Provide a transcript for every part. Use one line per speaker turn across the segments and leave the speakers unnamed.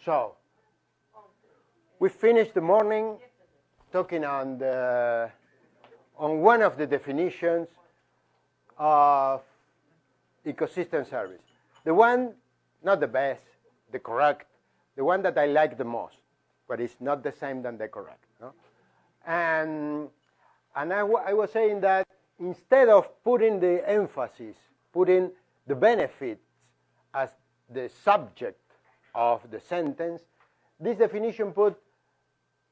So we finished the morning talking on one of the definitions of ecosystem service. The one, not the best, the correct, the one that I like the most, but it's not the same than the correct. No? And I was saying that instead of putting the emphasis, putting the benefits as the subject of the sentence, this definition put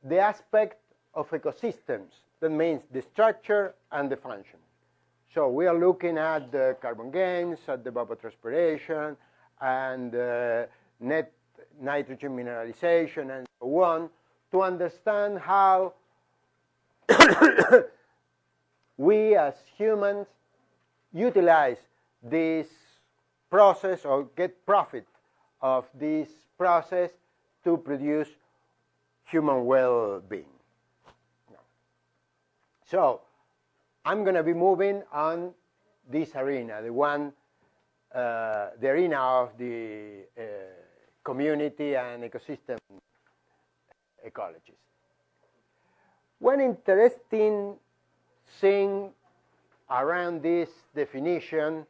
the aspect of ecosystems. That means the structure and the function. So we are looking at the carbon gains, at the evapotranspiration, and net nitrogen mineralization, and so on, to understand how we as humans utilize this process or get profit of this process to produce human well-being. So I'm going to be moving on this arena, the arena of the community and ecosystem ecologies. One interesting thing around this definition,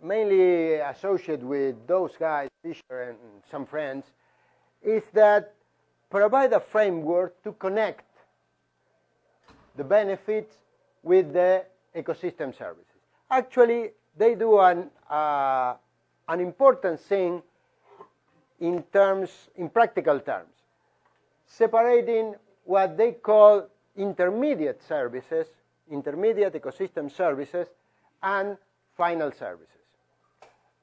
mainly associated with those guys, Fisher and some friends, is that provide a framework to connect the benefits with the ecosystem services. Actually, they do an important thing in practical terms, separating what they call intermediate services, intermediate ecosystem services, and final services.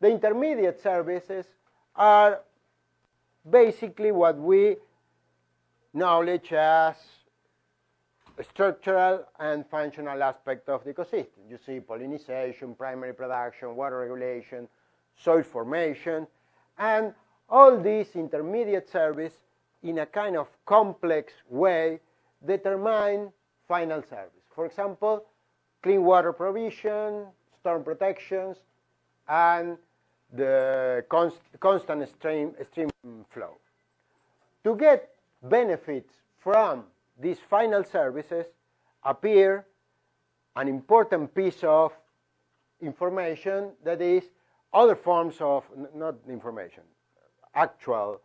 The intermediate services are basically what we knowledge as a structural and functional aspect of the ecosystem. You see pollination, primary production, water regulation, soil formation, and all these intermediate services in a kind of complex way determine final service. For example, clean water provision, storm protections, and the constant stream flow. To get benefits from these final services appear an important piece of information that is other forms of, not information, actual,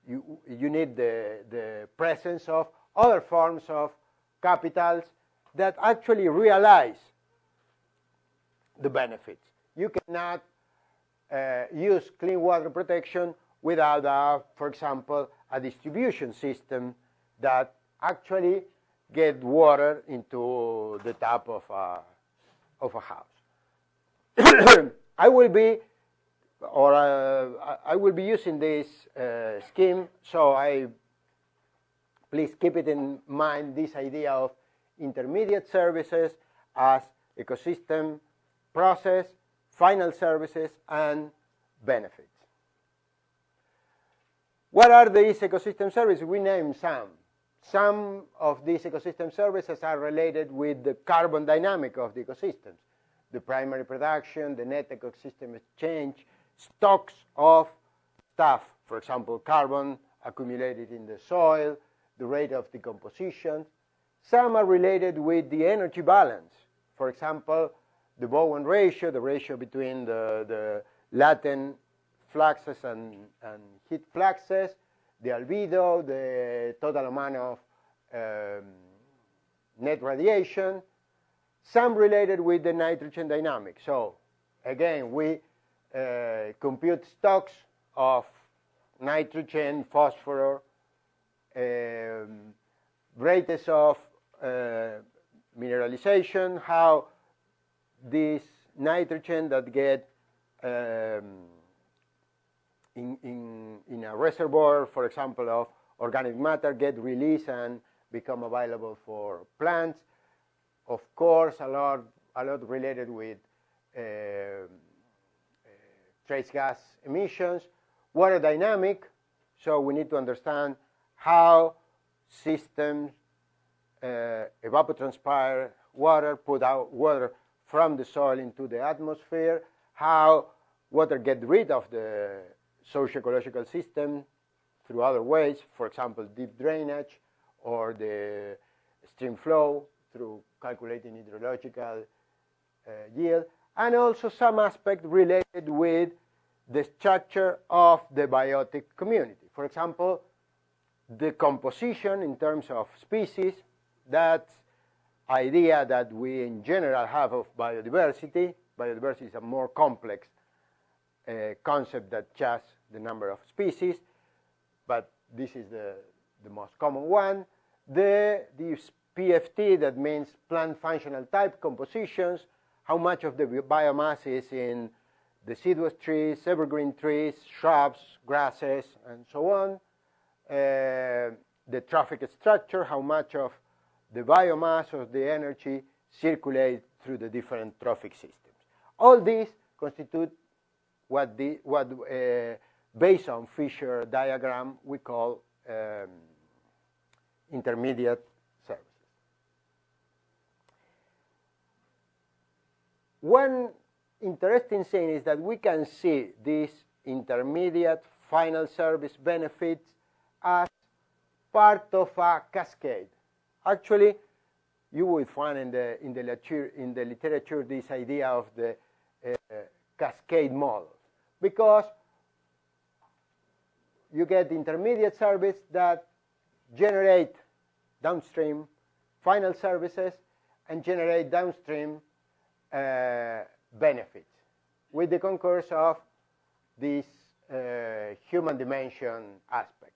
you need the presence of other forms of capitals that actually realize the benefits. You cannot use clean water protection without, for example, a distribution system that actually get water into the tap of a house. I will be using this scheme, so please keep it in mind, this idea of intermediate services as ecosystem process, final services, and benefits. What are these ecosystem services? We name some. Some of these ecosystem services are related with the carbon dynamic of the ecosystems, the primary production, the net ecosystem exchange, stocks of stuff, for example, carbon accumulated in the soil, the rate of decomposition. Some are related with the energy balance. For example, the Bowen ratio, the ratio between the latent fluxes and heat fluxes, the albedo, the total amount of net radiation. Some related with the nitrogen dynamics. So again, we compute stocks of nitrogen, phosphorus, rates of mineralization, how this nitrogen that get in a reservoir, for example, of organic matter, get released and become available for plants. Of course, a lot related with trace gas emissions, water dynamic. So we need to understand how systems evapotranspire water, put out water from the soil into the atmosphere, how water get rid of the socio-ecological system through other ways, for example, deep drainage or the stream flow through calculating hydrological yield, and also some aspect related with the structure of the biotic community. For example, the composition in terms of species, that idea that we in general have of biodiversity. Biodiversity is a more complex concept than just the number of species, but this is the most common one. The PFT, that means plant functional type compositions, how much of the biomass is in deciduous trees, evergreen trees, shrubs, grasses, and so on. The trophic structure, how much of the biomass of the energy circulates through the different trophic systems. All these constitute what based on Fisher diagram we call intermediate services. One interesting thing is that we can see these intermediate final service benefits as part of a cascade. Actually, you will find in the literature this idea of the cascade model, because you get intermediate service that generate downstream final services and generate downstream benefits with the concurrence of this human dimension aspect.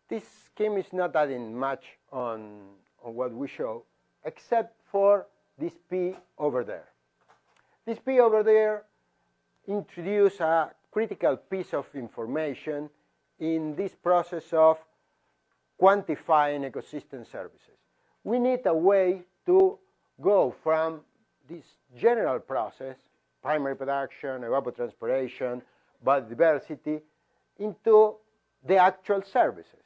This scheme is not adding much on what we show, except for this P over there. This P over there introduces a critical piece of information in this process of quantifying ecosystem services. We need a way to go from this general process, primary production, evapotranspiration, biodiversity, into the actual services.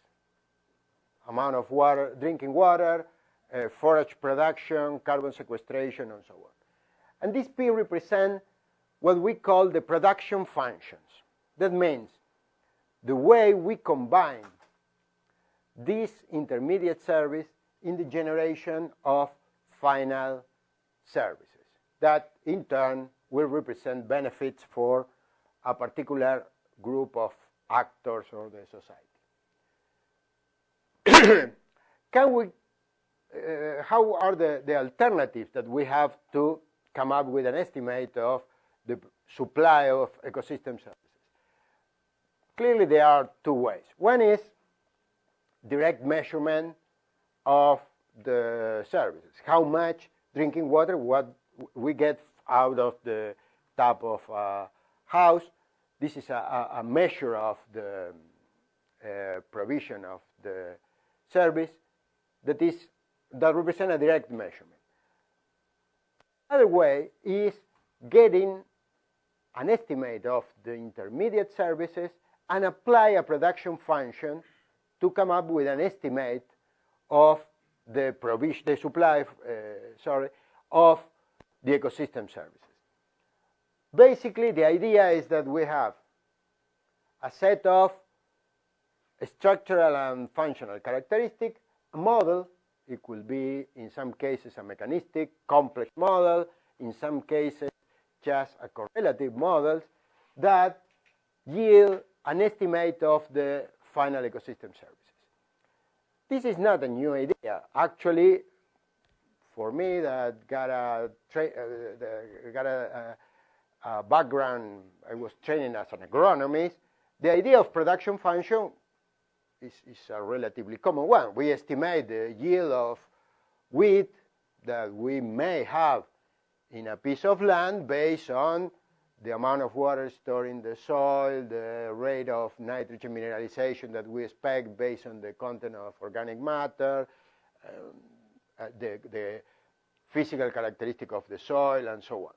Amount of water, drinking water, forage production, carbon sequestration, and so on. And this P represents what we call the production functions. That means the way we combine this intermediate service in the generation of final services that in turn will represent benefits for a particular group of actors or the society. How are the alternatives that we have to come up with an estimate of the supply of ecosystem services? Clearly, there are two ways. One is direct measurement of the services. How much drinking water, what we get out of the tap of a house. This is a measure of the provision of the service that represents a direct measurement. Another way is getting an estimate of the intermediate services and apply a production function to come up with an estimate of the provision, the supply, of the ecosystem services. Basically, the idea is that we have a set of structural and functional characteristics, a model. It could be, in some cases, a mechanistic, complex model, in some cases, just a correlative model that yield an estimate of the final ecosystem services. This is not a new idea. Actually, for me, that got a background, I was training as an agronomist, the idea of production function is a relatively common one. We estimate the yield of wheat that we may have in a piece of land based on the amount of water stored in the soil, the rate of nitrogen mineralization that we expect based on the content of organic matter, the physical characteristic of the soil, and so on.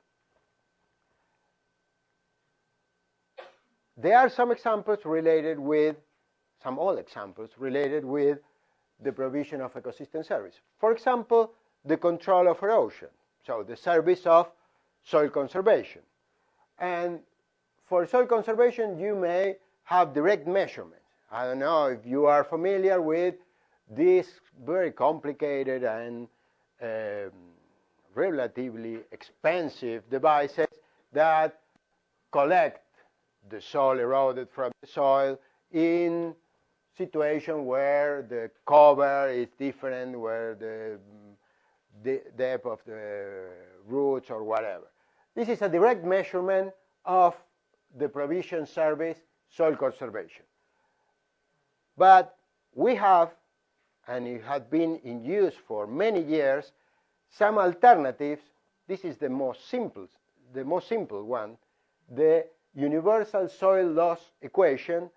There are some examples related with, some old examples related with the provision of ecosystem service. For example, the control of erosion, so the service of soil conservation. And for soil conservation, you may have direct measurements. I don't know if you are familiar with these very complicated and relatively expensive devices that collect the soil eroded from the soil in situations where the cover is different, where the depth of the roots or whatever. This is a direct measurement of the provision service soil conservation. But we have, and it has been in use for many years, some alternatives. This is the most simple one, the universal soil loss equation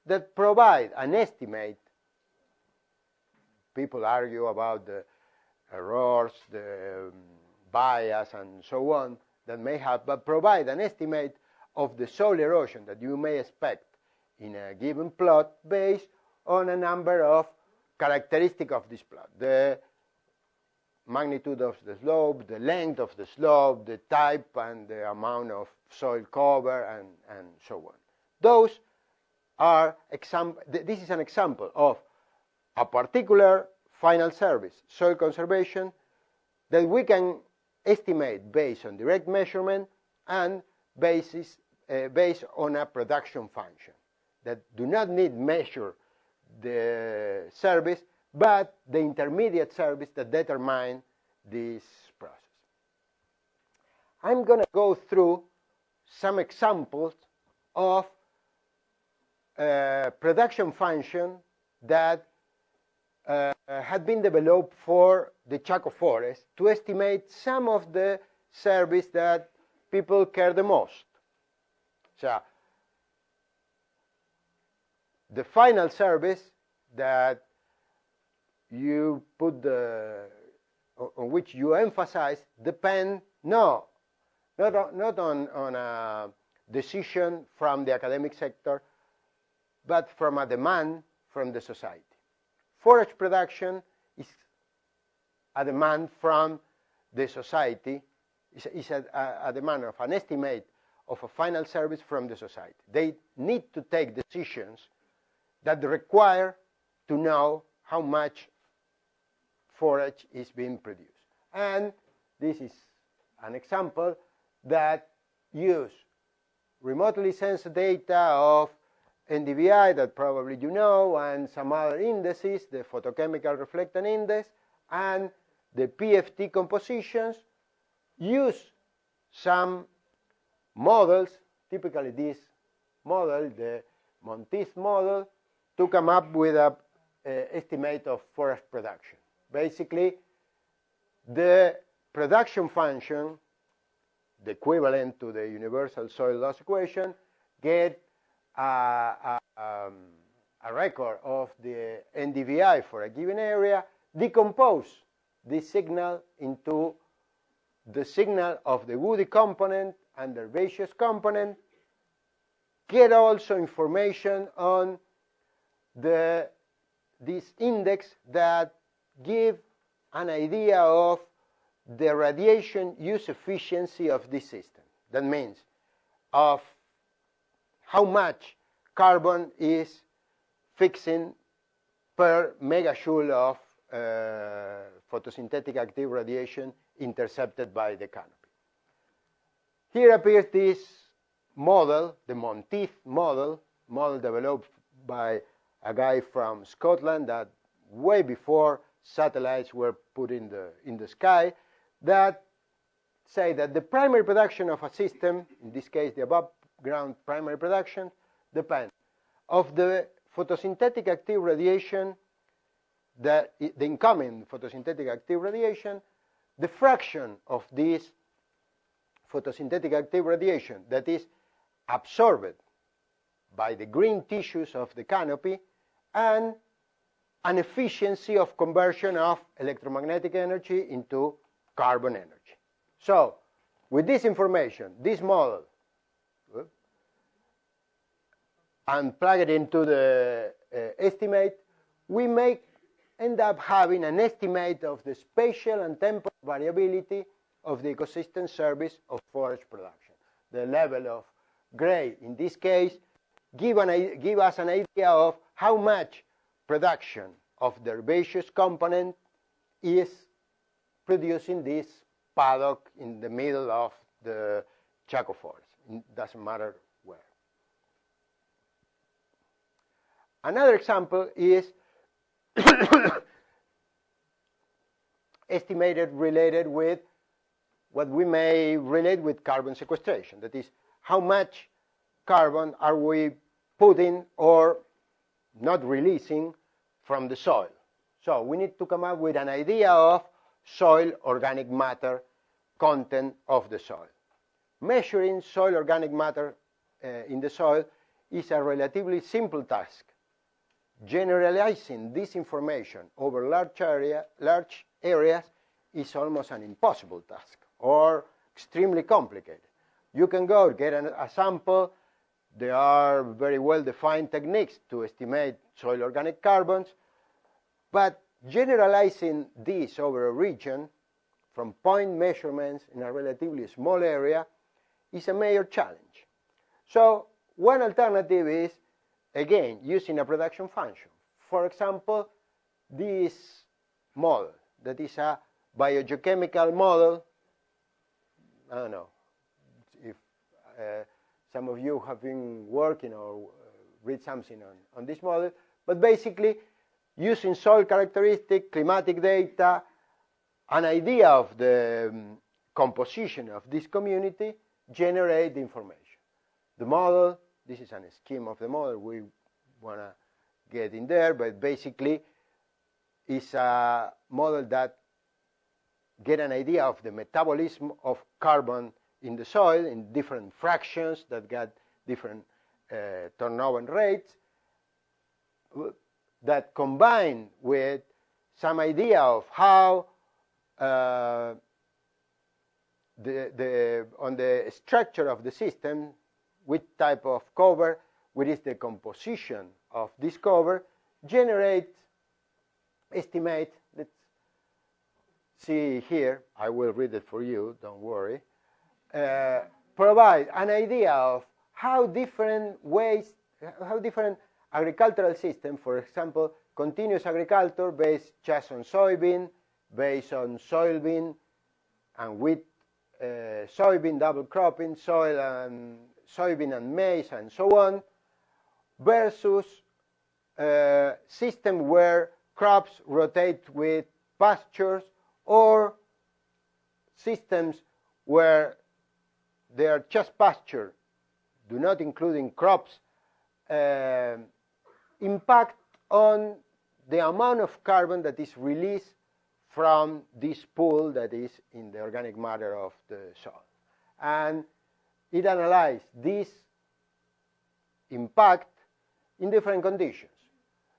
that provide an estimate. People argue about the errors, the bias, and so on that may have, but provide an estimate of the soil erosion that you may expect in a given plot based on a number of characteristics of this plot. The magnitude of the slope, the length of the slope, the type and the amount of soil cover, and so on. Those are this is an example of a particular final service, soil conservation, that we can estimate based on direct measurement and based on a production function that do not need measure the service, but the intermediate service that determine this process. I'm going to go through some examples of production function that had been developed for the Chaco forest to estimate some of the service that people care the most. So, the final service that you put on which you emphasize depend not on a decision from the academic sector, but from a demand from the society. Forage production is a demand from the society, is a demand of an estimate of a final service from the society. They need to take decisions that require to know how much forage is being produced. And this is an example that use remotely sensed data of NDVI that probably you know, and some other indices, the photochemical reflectance index and the PFT compositions, use some models, typically this model, the Monteith model, to come up with an estimate of forest production. Basically, the production function, the equivalent to the universal soil loss equation, get a record of the NDVI for a given area, decompose this signal into the signal of the woody component and the herbaceous component, get also information on this index that give an idea of the radiation use efficiency of this system. That means of how much carbon is fixing per megajoule of photosynthetic active radiation intercepted by the canopy. Here appears this model, the Monteith model developed by a guy from Scotland that way before satellites were put in the sky, that say that the primary production of a system, in this case the above ground primary production, depends of the photosynthetic active radiation, the incoming photosynthetic active radiation, the fraction of this photosynthetic active radiation that is absorbed by the green tissues of the canopy, and an efficiency of conversion of electromagnetic energy into carbon energy. So, with this information, this model, and plug it into the estimate, we may end up having an estimate of the spatial and temporal variability of the ecosystem service of forest production, the level of gray in this case, give us an idea of how much production of the herbaceous component is producing this paddock in the middle of the Chaco forest. It doesn't matter where. Another example is estimated related with what we may relate with carbon sequestration. That is, how much carbon are we putting or not releasing from the soil. So we need to come up with an idea of soil organic matter content of the soil. Measuring soil organic matter in the soil is a relatively simple task. Generalizing this information over large areas is almost an impossible task or extremely complicated. You can go get a sample. There are very well-defined techniques to estimate soil organic carbons, but generalizing this over a region from point measurements in a relatively small area is a major challenge. So one alternative is, again, using a production function. For example, this model, that is a biogeochemical model. I don't know if some of you have been working or read something on this model, but basically using soil characteristic, climatic data, an idea of the composition of this community, generate the information. The model, this is a scheme of the model we want to get in there, but basically is a model that get an idea of the metabolism of carbon in the soil in different fractions that got different turnover rates, that combine with some idea of how on the structure of the system, which type of cover, what is the composition of this cover, generate, estimate. Let's see here. I will read it for you, don't worry. Provide an idea of how different ways, how different agricultural system, for example, continuous agriculture based just on soybean, based on soybean and wheat, soybean double cropping, soybean and maize, and so on, versus system where crops rotate with pastures, or systems where they are just pasture, do not including crops, impact on the amount of carbon that is released from this pool that is in the organic matter of the soil. And it analyzed this impact in different conditions,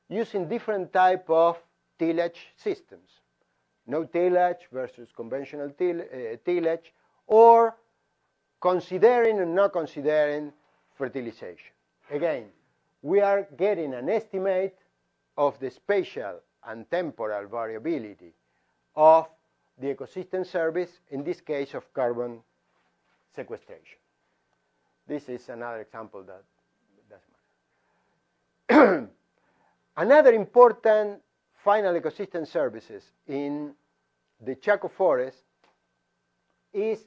using different type of tillage systems. No tillage versus conventional tillage, or considering and not considering fertilization. Again, we are getting an estimate of the spatial and temporal variability of the ecosystem service, in this case of carbon sequestration. This is another example that doesn't matter. Another important final ecosystem services in the Chaco forest is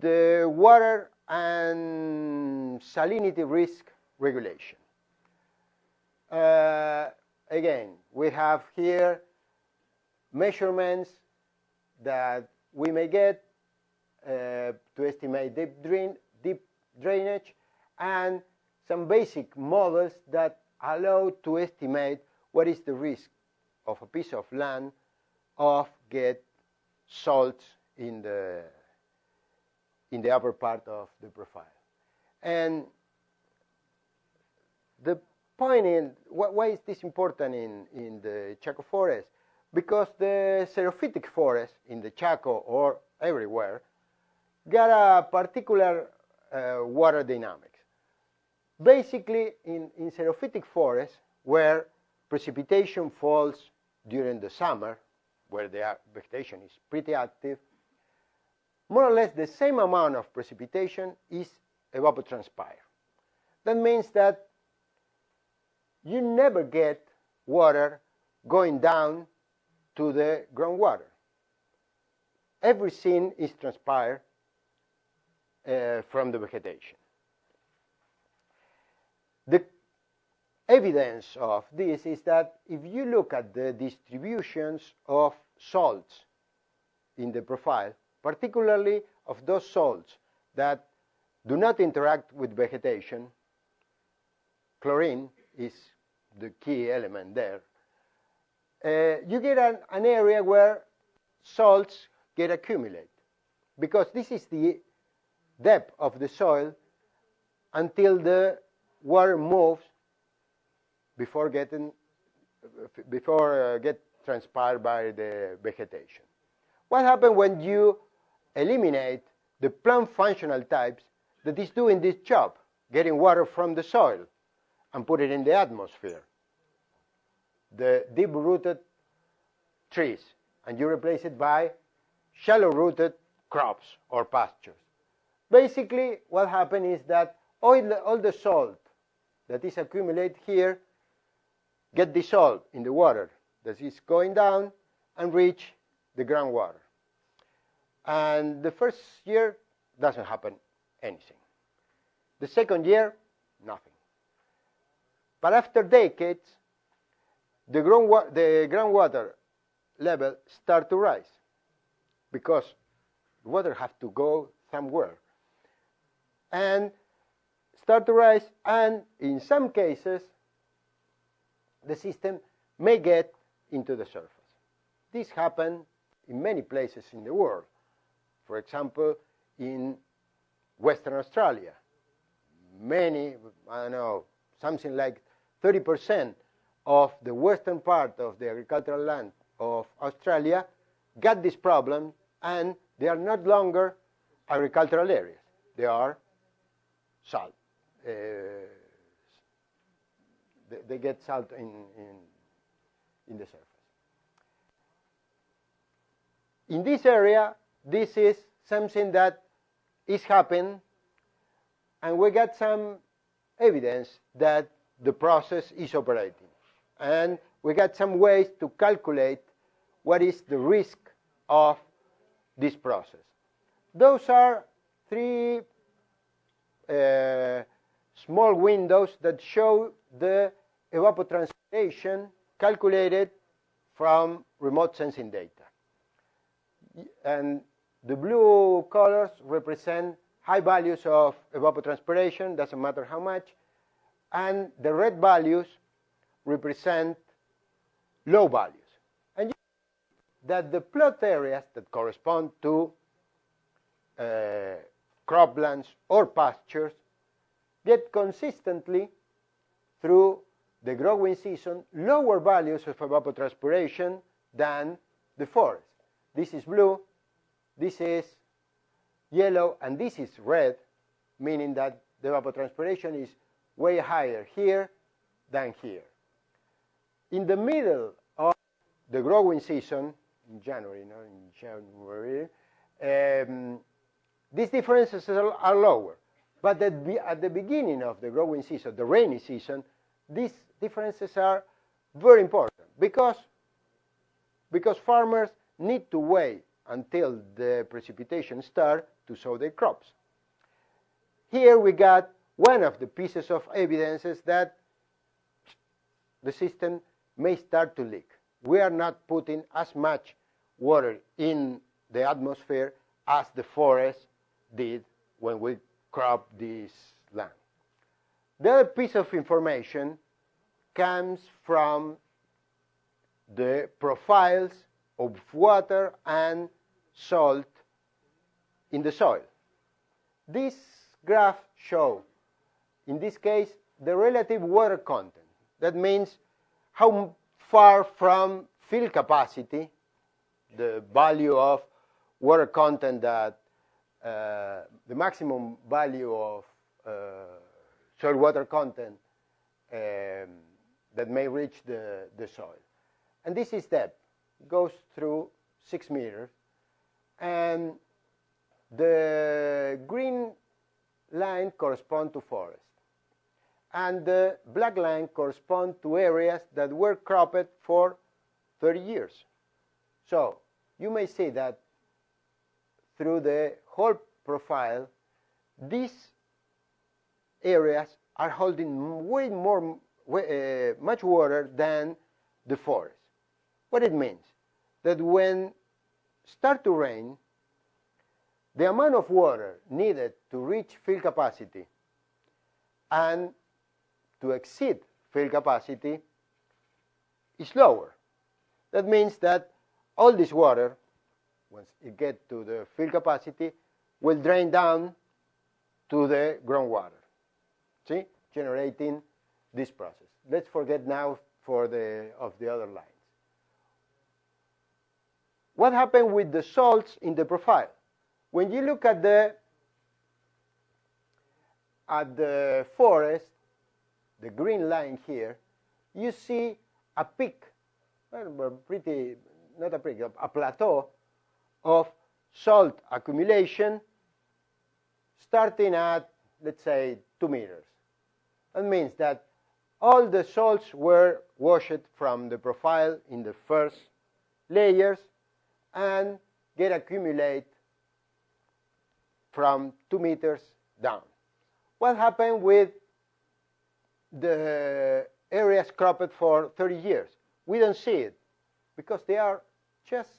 the water and salinity risk regulation. Again, we have here measurements that we may get to estimate deep drainage, and some basic models that allow to estimate what is the risk of a piece of land of get salts in the upper part of the profile. And the point in, why is this important in the Chaco forest? Because the xerophytic forest in the Chaco or everywhere got a particular water dynamics. Basically, in xerophytic forests, where precipitation falls during the summer, where the vegetation is pretty active, more or less the same amount of precipitation is evapotranspire. That means that you never get water going down to the groundwater. Everything is transpired from the vegetation. The evidence of this is that if you look at the distributions of salts in the profile, particularly of those salts that do not interact with vegetation, chlorine is the key element there, you get an area where salts get accumulated, because this is the depth of the soil until the water moves before get transpired by the vegetation. What happens when you eliminate the plant functional types that is doing this job, getting water from the soil and put it in the atmosphere? The deep-rooted trees, and you replace it by shallow-rooted crops or pastures. Basically, what happens is that all the salt that is accumulated here get dissolved in the water that is going down and reach the groundwater. And the first year doesn't happen anything. The second year, nothing. But after decades, the groundwater level start to rise, because water has to go somewhere, and start to rise, and in some cases the system may get into the surface. This happens in many places in the world. For example, in Western Australia, many, I don't know, something like 30% of the western part of the agricultural land of Australia got this problem, and they are no longer agricultural areas. They are salt. They get salt in the surface. In this area, this is something that is happening, and we got some evidence that the process is operating. And we got some ways to calculate what is the risk of this process. Those are three small windows that show the evapotranspiration calculated from remote sensing data. And the blue colors represent high values of evapotranspiration, doesn't matter how much, and the red values represent low values. And you see that the plot areas that correspond to croplands or pastures get consistently, through the growing season, lower values of evapotranspiration than the forest. This is blue, this is yellow, and this is red, meaning that the evapotranspiration is way higher here than here. In the middle of the growing season, in January, these differences are lower. But at the beginning of the growing season, the rainy season, these differences are very important, because farmers need to wait until the precipitation starts to sow their crops. Here we got one of the pieces of evidences that the system may start to leak. We are not putting as much water in the atmosphere as the forest did when we cropped this land. The other piece of information comes from the profiles of water and salt in the soil. This graph shows, in this case, the relative water content. That means how far from fill capacity, the value of water content that the maximum value of soil water content that may reach the soil. And this is depth. It goes through 6 meters. And the green line corresponds to forest. And the black line corresponds to areas that were cropped for 30 years. So you may see that through the whole profile, these areas are holding much water than the forest. What it means? That when start to rain, the amount of water needed to reach fill capacity and to exceed fill capacity is lower. That means that all this water, once it gets to the fill capacity, will drain down to the groundwater, see, generating this process. Let's forget now of the other lines. What happened with the salts in the profile? When you look at the forest, the green line here, you see a peak, well, not a peak, a plateau of salt accumulation starting at, let's say, 2 meters. That means that all the salts were washed from the profile in the first layers and get accumulate from 2 meters down. What happened with the areas cropped for 30 years? We don't see it because they are just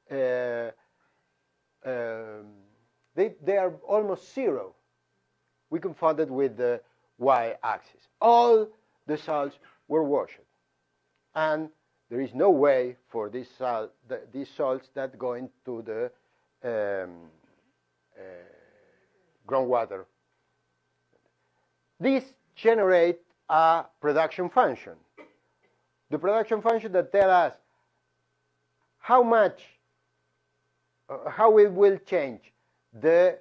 they are almost zero. We confounded with the y-axis. All the salts were washed, and there is no way for these salts that go into the groundwater. This generates a production function. The production function that tells us how much, how it will change the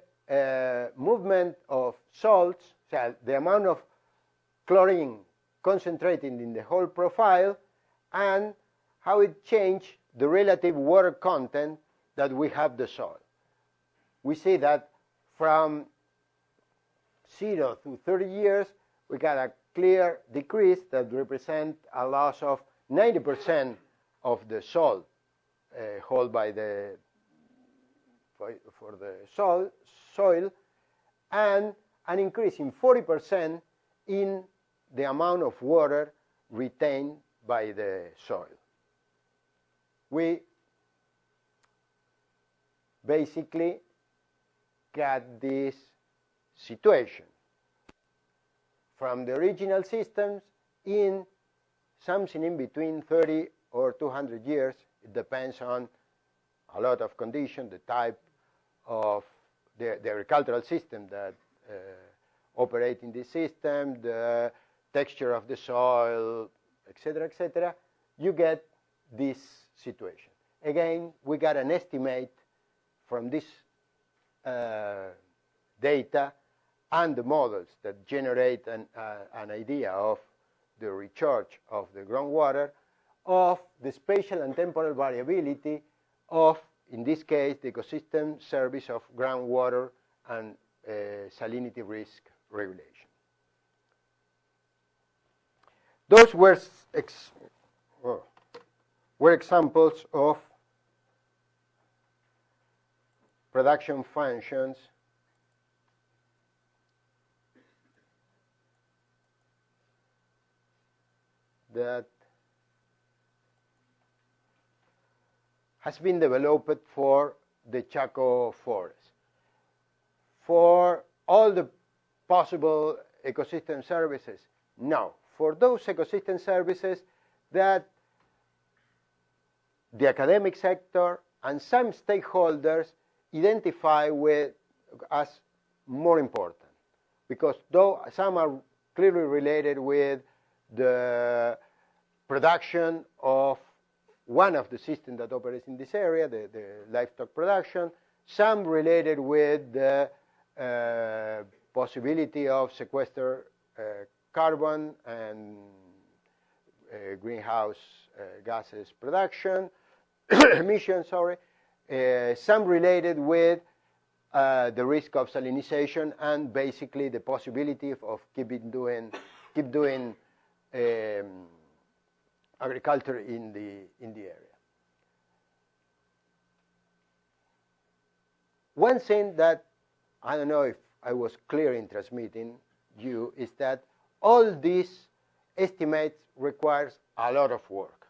movement of salts, so the amount of chlorine concentrated in the whole profile, and how it changes the relative water content that we have the soil. We see that from 0 to 30 years, we got a clear decrease that represents a loss of 90% of the salt held by the for the soil, and an increase in 40% in the amount of water retained by the soil. We basically got this situation from the original systems in something in between 30 or 200 years. It depends on a lot of conditions, the type of the agricultural system that operate in this system, the texture of the soil, etc., etc. You get this situation. Again, we got an estimate from this data and the models that generate an idea of the recharge of the groundwater, of the spatial and temporal variability of, in this case, the ecosystem service of groundwater and salinity risk regulation. Those were examples of production functions that has been developed for the Chaco forest. For all the possible ecosystem services, no. For those ecosystem services that the academic sector and some stakeholders identify with as more important, because though some are clearly related with the production of one of the systems that operates in this area, the livestock production, some related with the possibility of sequester carbon and greenhouse gases production, emissions, sorry, some related with the risk of salinization, and basically the possibility of keep doing agriculture in the area. One thing that I don't know if I was clear in transmitting you is that all these estimates requires a lot of work.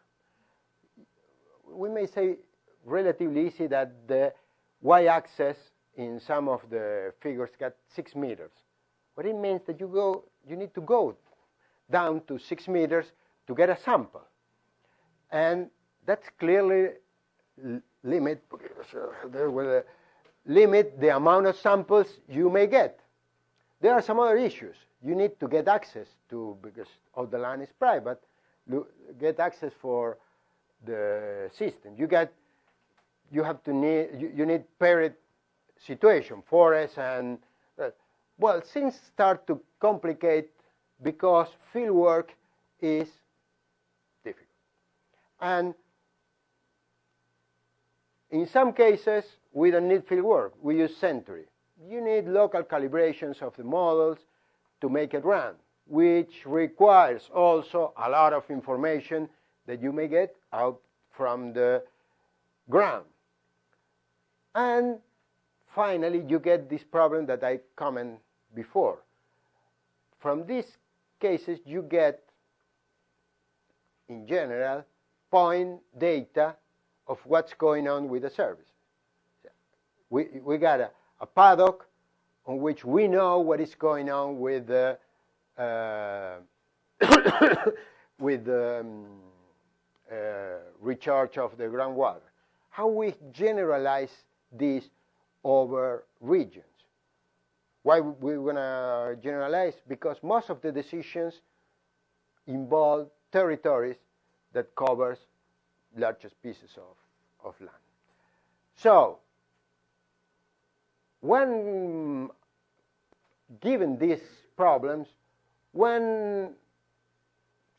We may say relatively easy that the y-axis in some of the figures got 6 meters. But it means that you need to go down to 6 meters to get a sample. And that's clearly limit the amount of samples you may get. There are some other issues. You need to get access to, because all the land is private, get access for the system. You need paired situation, forest and, well, things start to complicate because field work is difficult. And in some cases, we don't need field work. We use Century. You need local calibrations of the models to make it run, which requires also a lot of information that you may get out from the ground. And finally, you get this problem that I commented before. From these cases, you get, in general, point data of what's going on with the service. We got a paddock on which we know what is going on with the recharge of the groundwater. How we generalize this over regions? Why we want to generalize? Because most of the decisions involve territories that covers largest pieces of land. So, when given these problems, one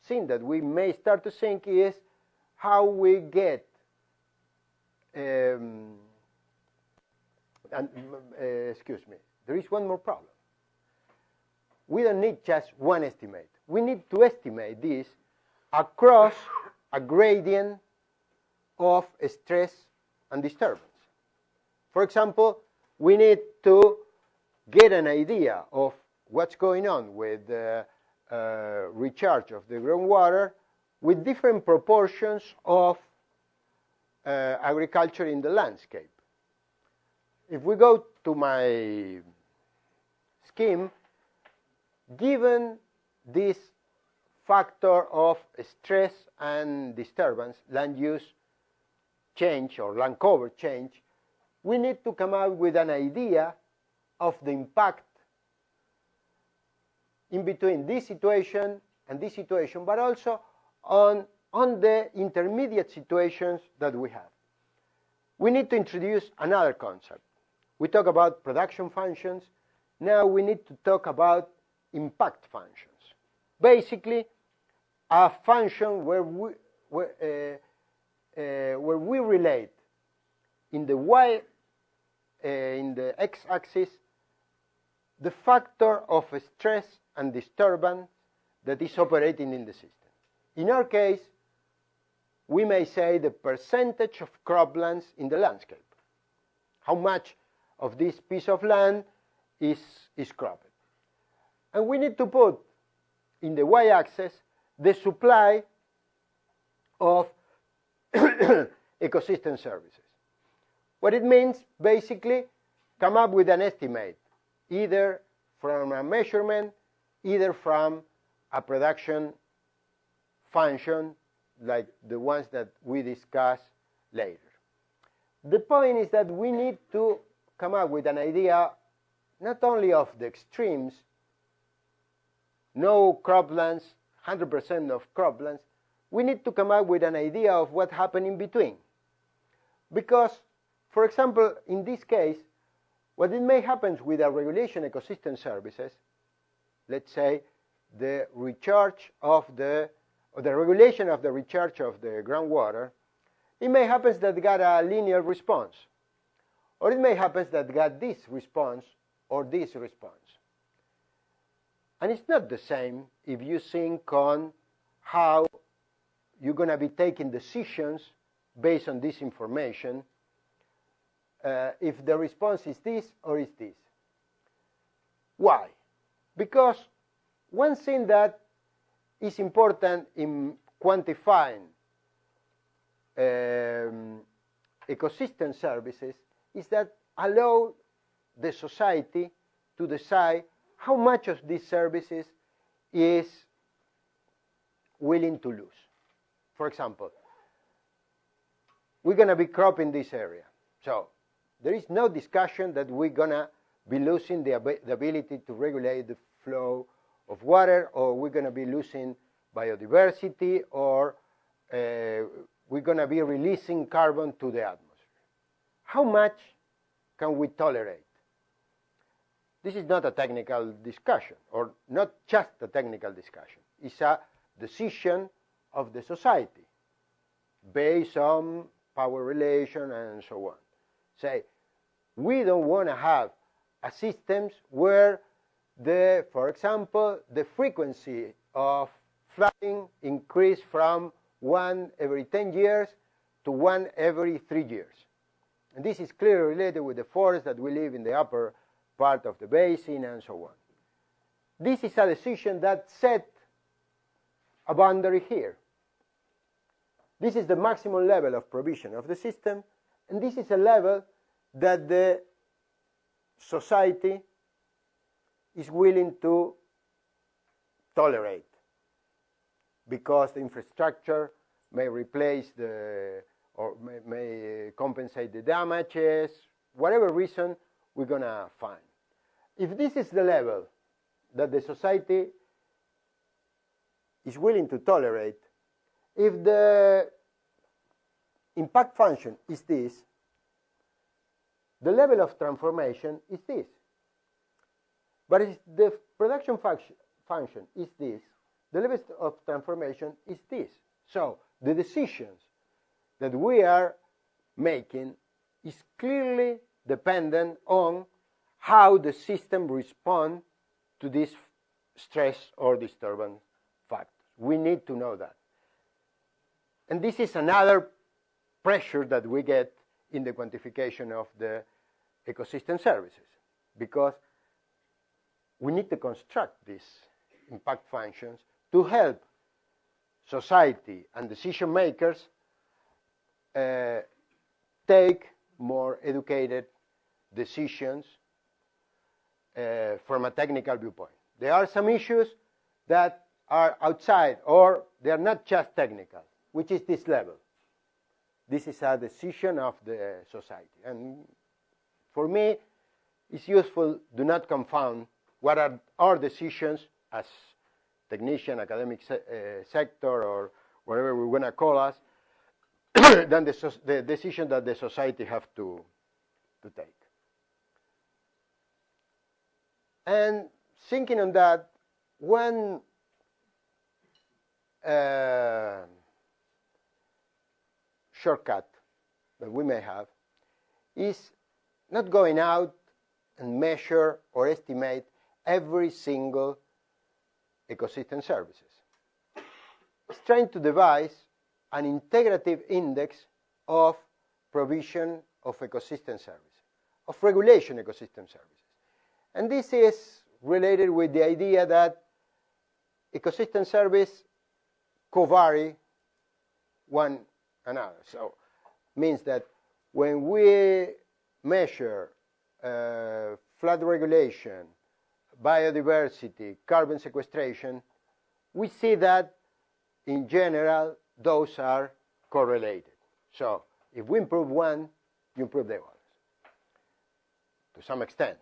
thing that we may start to think is how we get excuse me, there is one more problem. We don't need just one estimate. We need to estimate this across a gradient of stress and disturbance. For example, we need to get an idea of what's going on with the recharge of the groundwater with different proportions of agriculture in the landscape. If we go to my scheme, given this factor of stress and disturbance, land use change or land cover change, we need to come up with an idea of the impact in between this situation and this situation, but also on the intermediate situations that we have. We need to introduce another concept. We talk about production functions. Now we need to talk about impact functions. Basically, a function where we relate in the in the x-axis the factor of stress and disturbance that is operating in the system. In our case, we may say the percentage of croplands in the landscape. How much of this piece of land is cropped. And we need to put in the y-axis the supply of ecosystem services. What it means, basically, come up with an estimate, either from a measurement, either from a production function, like the ones that we discuss later. The point is that we need to come up with an idea not only of the extremes, no croplands, 100% of croplands, we need to come up with an idea of what happened in between. Because, for example, in this case, what it may happen with a regulation ecosystem services, let's say the recharge of the regulation of the recharge of the groundwater, it may happen that it got a linear response. Or it may happen that got this response or this response. And it's not the same if you think on how you're going to be taking decisions based on this information, if the response is this or is this. Why? Because one thing that is important in quantifying ecosystem services is that allow the society to decide how much of these services is willing to lose. For example, we're going to be cropping this area. So there is no discussion that we're going to be losing the ability to regulate the flow of water, or we're going to be losing biodiversity, or we're going to be releasing carbon to the atmosphere. How much can we tolerate? This is not a technical discussion, or not just a technical discussion. It's a decision of the society based on power relation and so on. Say, we don't want to have a systems where for example, the frequency of flooding increase from 1 every 10 years to 1 every 3 years. And this is clearly related with the forest that we live in the upper part of the basin and so on. This is a decision that set a boundary here. This is the maximum level of provision of the system, and this is a level that the society is willing to tolerate, because the infrastructure may replace or may compensate the damages, whatever reason we're going to find. If this is the level that the society is willing to tolerate, if the impact function is this, the level of transformation is this. But if the production function is this, the level of transformation is this. So the decisions that we are making is clearly dependent on how the system responds to this stress or disturbance factors. We need to know that. And this is another pressure that we get in the quantification of the ecosystem services, because we need to construct these impact functions to help society and decision makers take more educated decisions from a technical viewpoint. There are some issues that are outside, or they are not just technical, which is this level. This is a decision of the society. And for me, it's useful to not confound what are our decisions as technician, academic sector, or whatever we want to call us, than the decision that the society have to take. And thinking on that, one shortcut that we may have is not going out and measure or estimate every single ecosystem services. It's trying to devise an integrative index of provision of ecosystem services, of regulation ecosystem services. And this is related with the idea that ecosystem service co-vary one another. So means that when we measure flood regulation, biodiversity, carbon sequestration, we see that in general those are correlated. So if we improve one, you improve the others to some extent.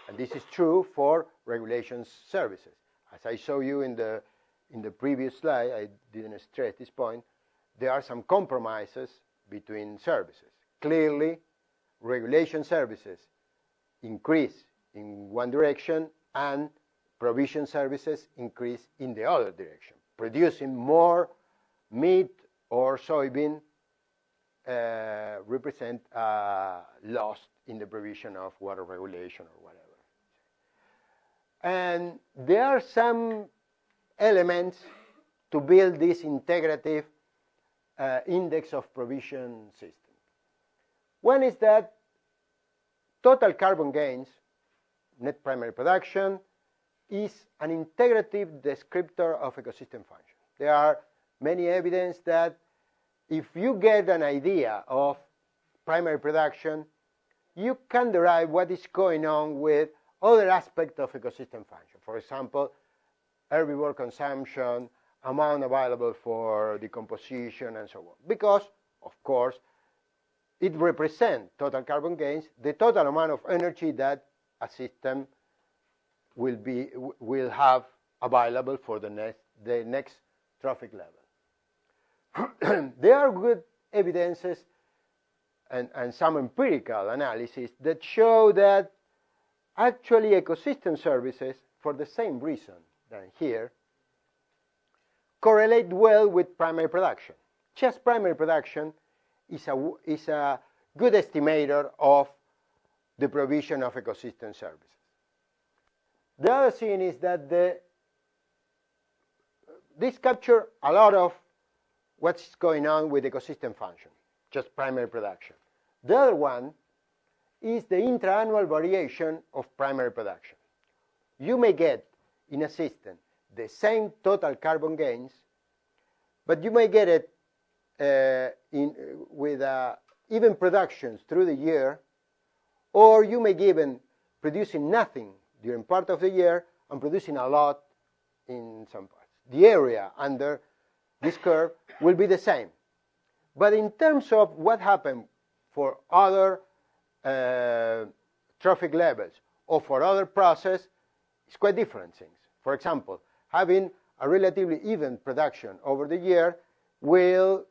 And this is true for regulation services. As I showed you in the previous slide, I didn't stress this point, there are some compromises between services. Clearly, regulation services increase in one direction and provision services increase in the other direction, producing more meat or soybean represent loss in the provision of water regulation or whatever. And there are some elements to build this integrative index of provision system. One is that total carbon gains, net primary production, is an integrative descriptor of ecosystem function. There are many evidence that if you get an idea of primary production, you can derive what is going on with other aspects of ecosystem function. For example, herbivore consumption, amount available for decomposition, and so on. Because, of course, it represents total carbon gains, the total amount of energy that a system will have available for the next trophic level. There are good evidences and some empirical analysis that show that actually ecosystem services, for the same reason than here, correlate well with primary production. Just primary production is a good estimator of the provision of ecosystem services. The other thing is that this captures a lot of what's going on with ecosystem function, just primary production. The other one is the intra-annual variation of primary production. You may get in a system the same total carbon gains, but you may get it with even productions through the year, or you may give producing nothing during part of the year and producing a lot in some parts. The area under this curve will be the same. But in terms of what happened for other trophic levels or for other processes, it's quite different things. For example, having a relatively even production over the year will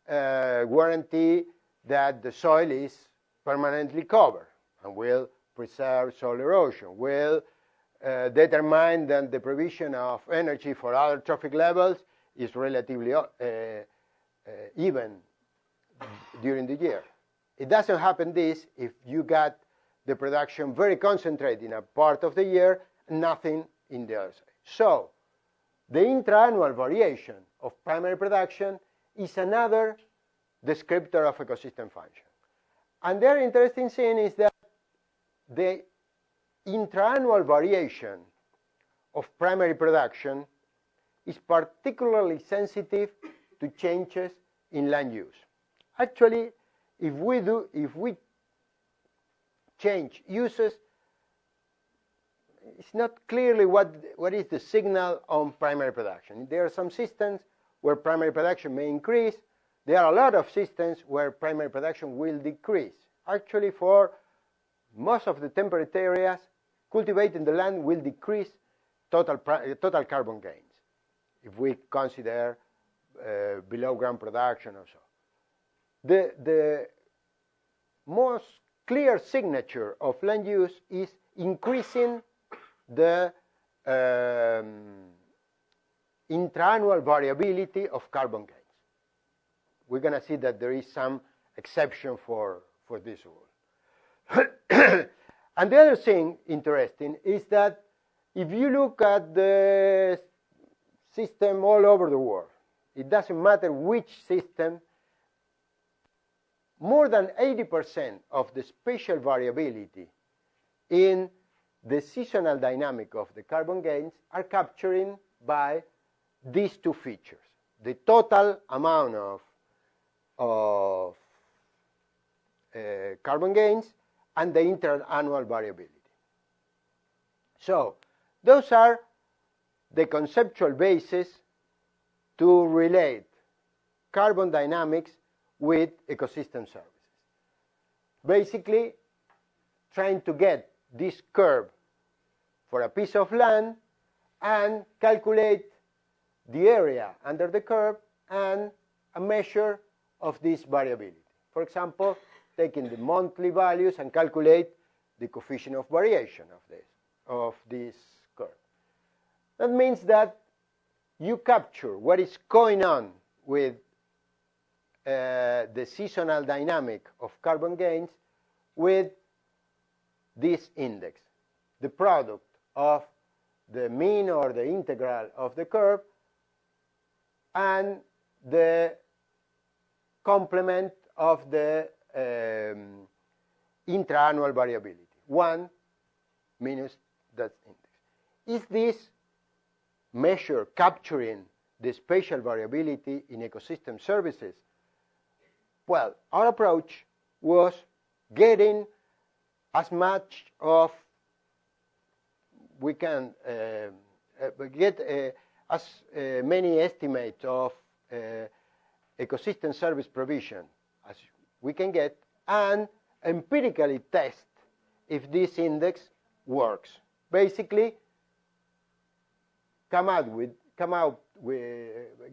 guarantee that the soil is permanently covered and will preserve soil erosion, will determine that the provision of energy for other trophic levels is relatively even during the year. It doesn't happen this if you got the production very concentrated in a part of the year and nothing in the other side. So the intra-annual variation of primary production is another descriptor of ecosystem function. And the other interesting thing is that the intra-annual variation of primary production is particularly sensitive to changes in land use. Actually, if we change uses, it's not clearly what is the signal on primary production. There are some systems where primary production may increase. There are a lot of systems where primary production will decrease. Actually, for most of the temperate areas, cultivating the land will decrease total carbon gains if we consider below ground production or so. The most clear signature of land use is increasing the intra-annual variability of carbon gains. We're going to see that there is some exception for this rule. And the other thing interesting is that if you look at the system all over the world, it doesn't matter which system, more than 80% of the spatial variability in the seasonal dynamic of the carbon gains are captured by these two features, the total amount of carbon gains and the inter-annual variability. So those are the conceptual basis to relate carbon dynamics with ecosystem services. Basically, trying to get this curve for a piece of land and calculate the area under the curve and a measure of this variability. For example, taking the monthly values and calculate the coefficient of variation of this curve. That means that you capture what is going on with the seasonal dynamic of carbon gains with this index, the product of the mean or the integral of the curve and the complement of the intra-annual variability, 1 minus that index. Is this measure capturing the spatial variability in ecosystem services? Well, our approach was getting as much of we can get as many estimates of ecosystem service provision as we can get and empirically test if this index works. Basically, come out with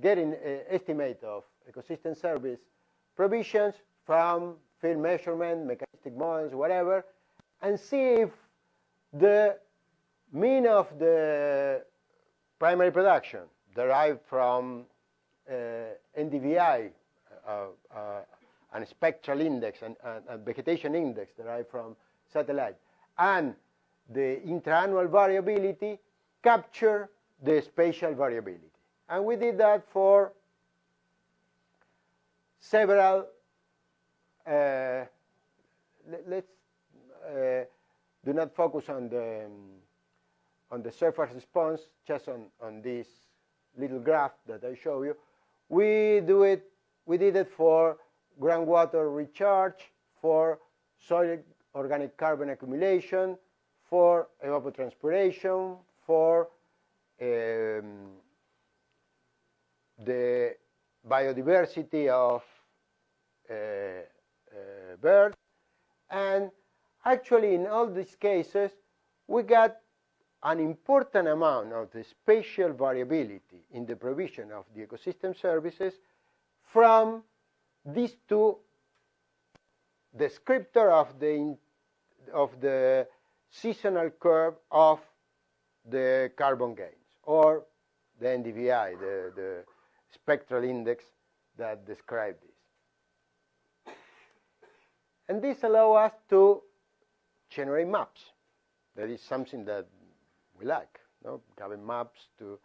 getting an estimate of ecosystem service provisions from field measurement, mechanistic models, whatever, and see if the mean of the primary production derived from NDVI, and spectral index and vegetation index derived from satellite, and the intra-annual variability capture the spatial variability. And we did that for several, let's do not focus on the surface response, just on this little graph that I show you. We did it for groundwater recharge, for soil organic carbon accumulation, for evapotranspiration, for the biodiversity of birds, and actually in all these cases we got an important amount of the spatial variability in the provision of the ecosystem services from these two descriptor of the seasonal curve of the carbon gains, or the NDVI, the spectral index that describe this. And this allows us to generate maps. That is something that we like, no? Having maps to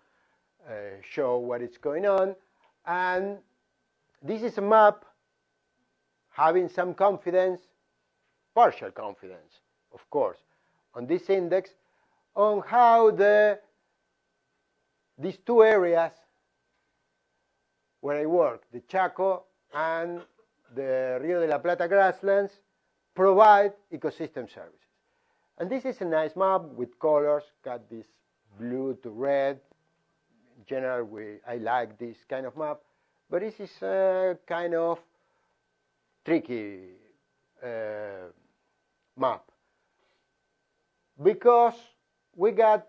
show what is going on. And this is a map having some confidence, partial confidence, of course, on this index, on how these two areas where I work, the Chaco and the Rio de la Plata grasslands, provide ecosystem services. And this is a nice map with colors, got this blue to red. In general, I like this kind of map, but this is a kind of tricky map, because we got,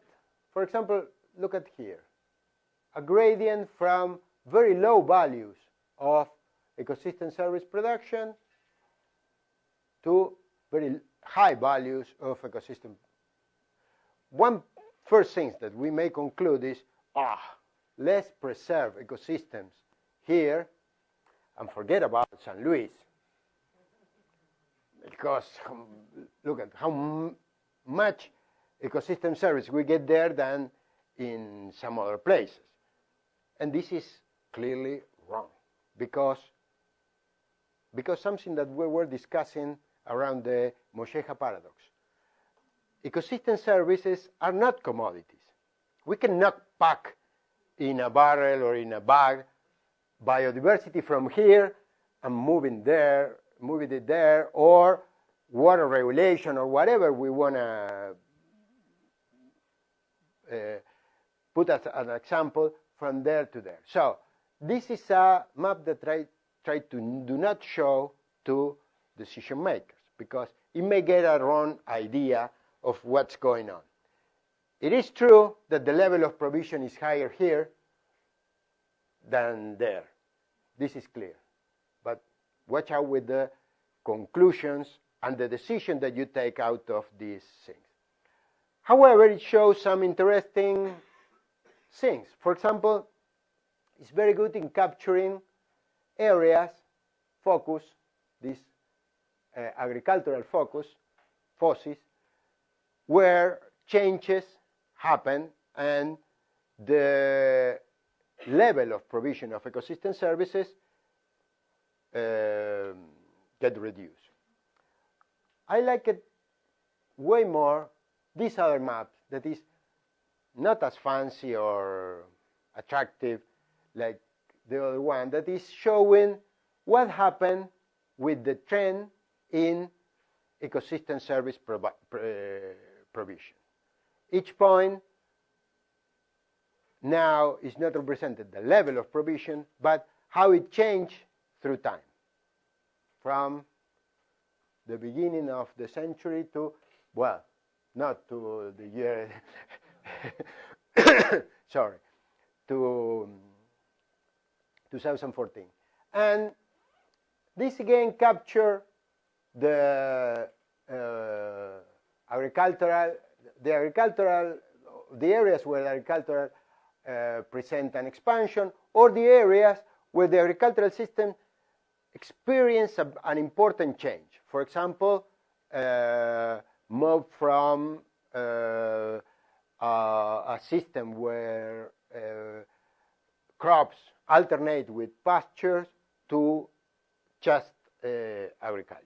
for example, look at here, a gradient from very low values of ecosystem service production to very high values of ecosystem. One first thing that we may conclude is, let's preserve ecosystems here and forget about San Luis, because look at how much ecosystem service we get there than in some other places. And this is clearly wrong, because something that we were discussing around the Moscheja paradox. Ecosystem services are not commodities. We cannot pack in a barrel or in a bag biodiversity from here and move it there, or water regulation, or whatever we want to put as an example from there to there. So this is a map that try to do not show to decision makers, because it may get a wrong idea of what's going on. It is true that the level of provision is higher here than there. This is clear. But watch out with the conclusions and the decision that you take out of these things. However, it shows some interesting things. For example, it's very good in capturing areas focus, this agricultural focus, where changes happen and the level of provision of ecosystem services get reduced. I like it way more this other map that is not as fancy or attractive like the other one, that is showing what happened with the trend in ecosystem service provision. Each point now is not represented the level of provision, but how it changed through time, from the beginning of the century to, well, not to the year, sorry, to 2014. And this again capture the areas where agricultural present an expansion, or the areas where the agricultural system experience an important change. For example, move from a system where crops alternate with pastures to just agriculture.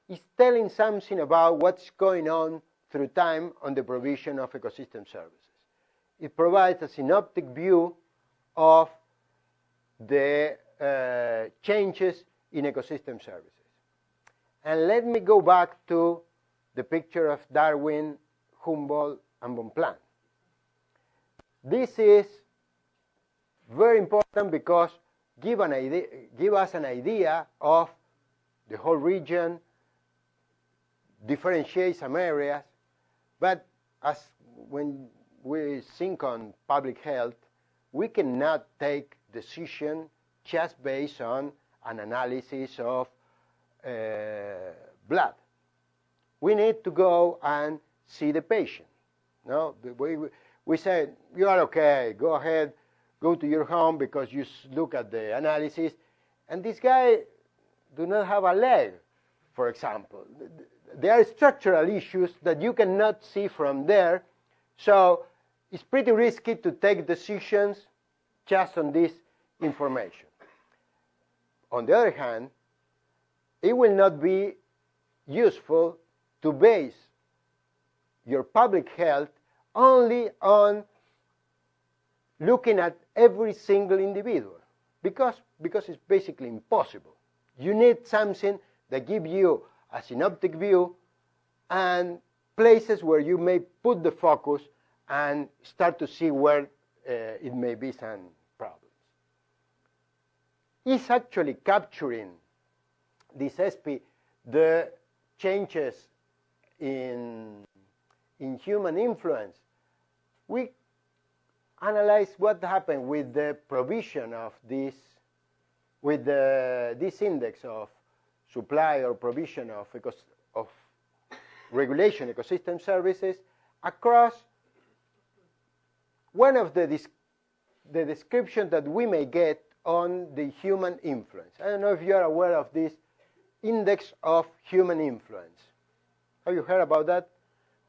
It's telling something about what's going on through time on the provision of ecosystem services. It provides a synoptic view of the changes in ecosystem services. And let me go back to the picture of Darwin, Humboldt, and Bonpland. This is very important because give us an idea of the whole region, differentiate some areas, but as when we think on public health, we cannot take decision just based on an analysis of blood. We need to go and see the patient. No, we say, you are okay, go ahead, go to your home because you look at the analysis, and this guy do not have a leg, for example. There are structural issues that you cannot see from there, so it's pretty risky to take decisions just on this information. On the other hand, it will not be useful to base your public health only on looking at every single individual, because it's basically impossible. You need something that gives you a synoptic view and places where you may put the focus and start to see where it may be some problems. It's actually capturing this ESPI, the changes in human influence. We analyze what happened with the provision of this, with this index of supply or provision of regulation ecosystem services across one of the description that we may get on the human influence. I don't know if you are aware of this index of human influence. Have you heard about that?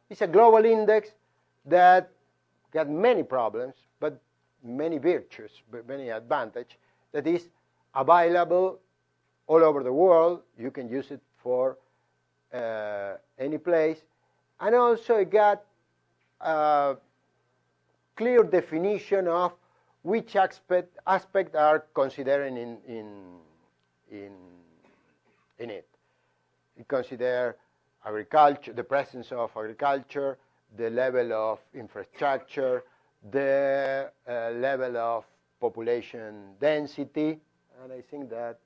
It's a global index that got many problems, but many virtues, but many advantages, that is available all over the world. You can use it for any place. And also it got a clear definition of which aspect are considering in it. It considers agriculture, the presence of agriculture, the level of infrastructure, the level of population density, and I think that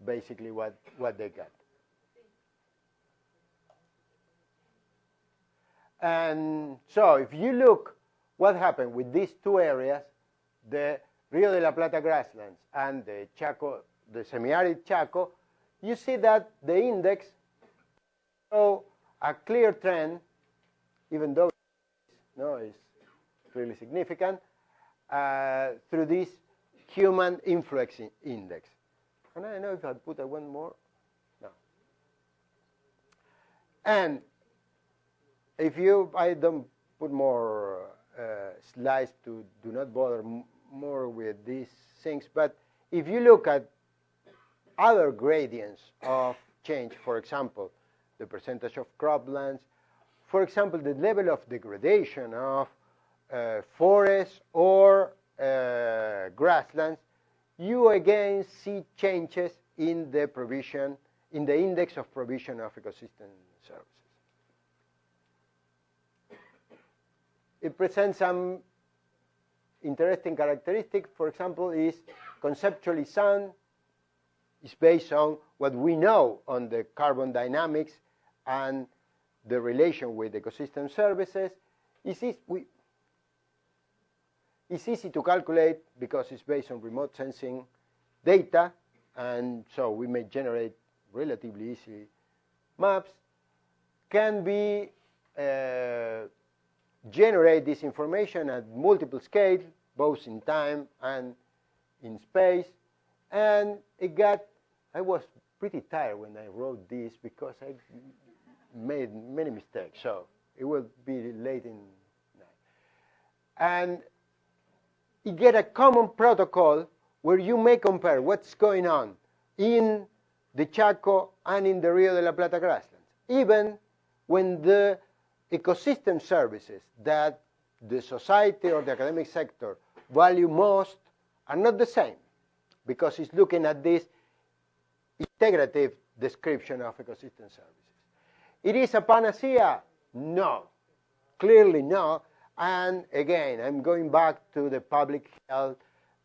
basically what they got. And so if you look what happened with these two areas, the Rio de la Plata grasslands and the Chaco, the semi-arid Chaco, you see that the index shows a clear trend, even though it's really significant, through this human influence index. And I don't know if I put one more. No. And if I don't put more slides to do not bother more with these things, but if you look at other gradients of change, for example, the percentage of croplands, for example, the level of degradation of forests or grasslands, you again see changes in the provision, in the index of provision of ecosystem services. It presents some interesting characteristics. For example, is conceptually sound. It's based on what we know on the carbon dynamics and the relation with ecosystem services. It's easy to calculate because it's based on remote sensing data, and so we may generate relatively easy maps. Can be generate this information at multiple scales, both in time and in space. And I was pretty tired when I wrote this because I made many mistakes, so it will be late in night. And you get a common protocol where you may compare what's going on in the Chaco and in the Rio de la Plata grasslands, even when the ecosystem services that the society or the academic sector value most are not the same, because it's looking at this integrative description of ecosystem services. It is a panacea? No, clearly no. And again, I'm going back to the public health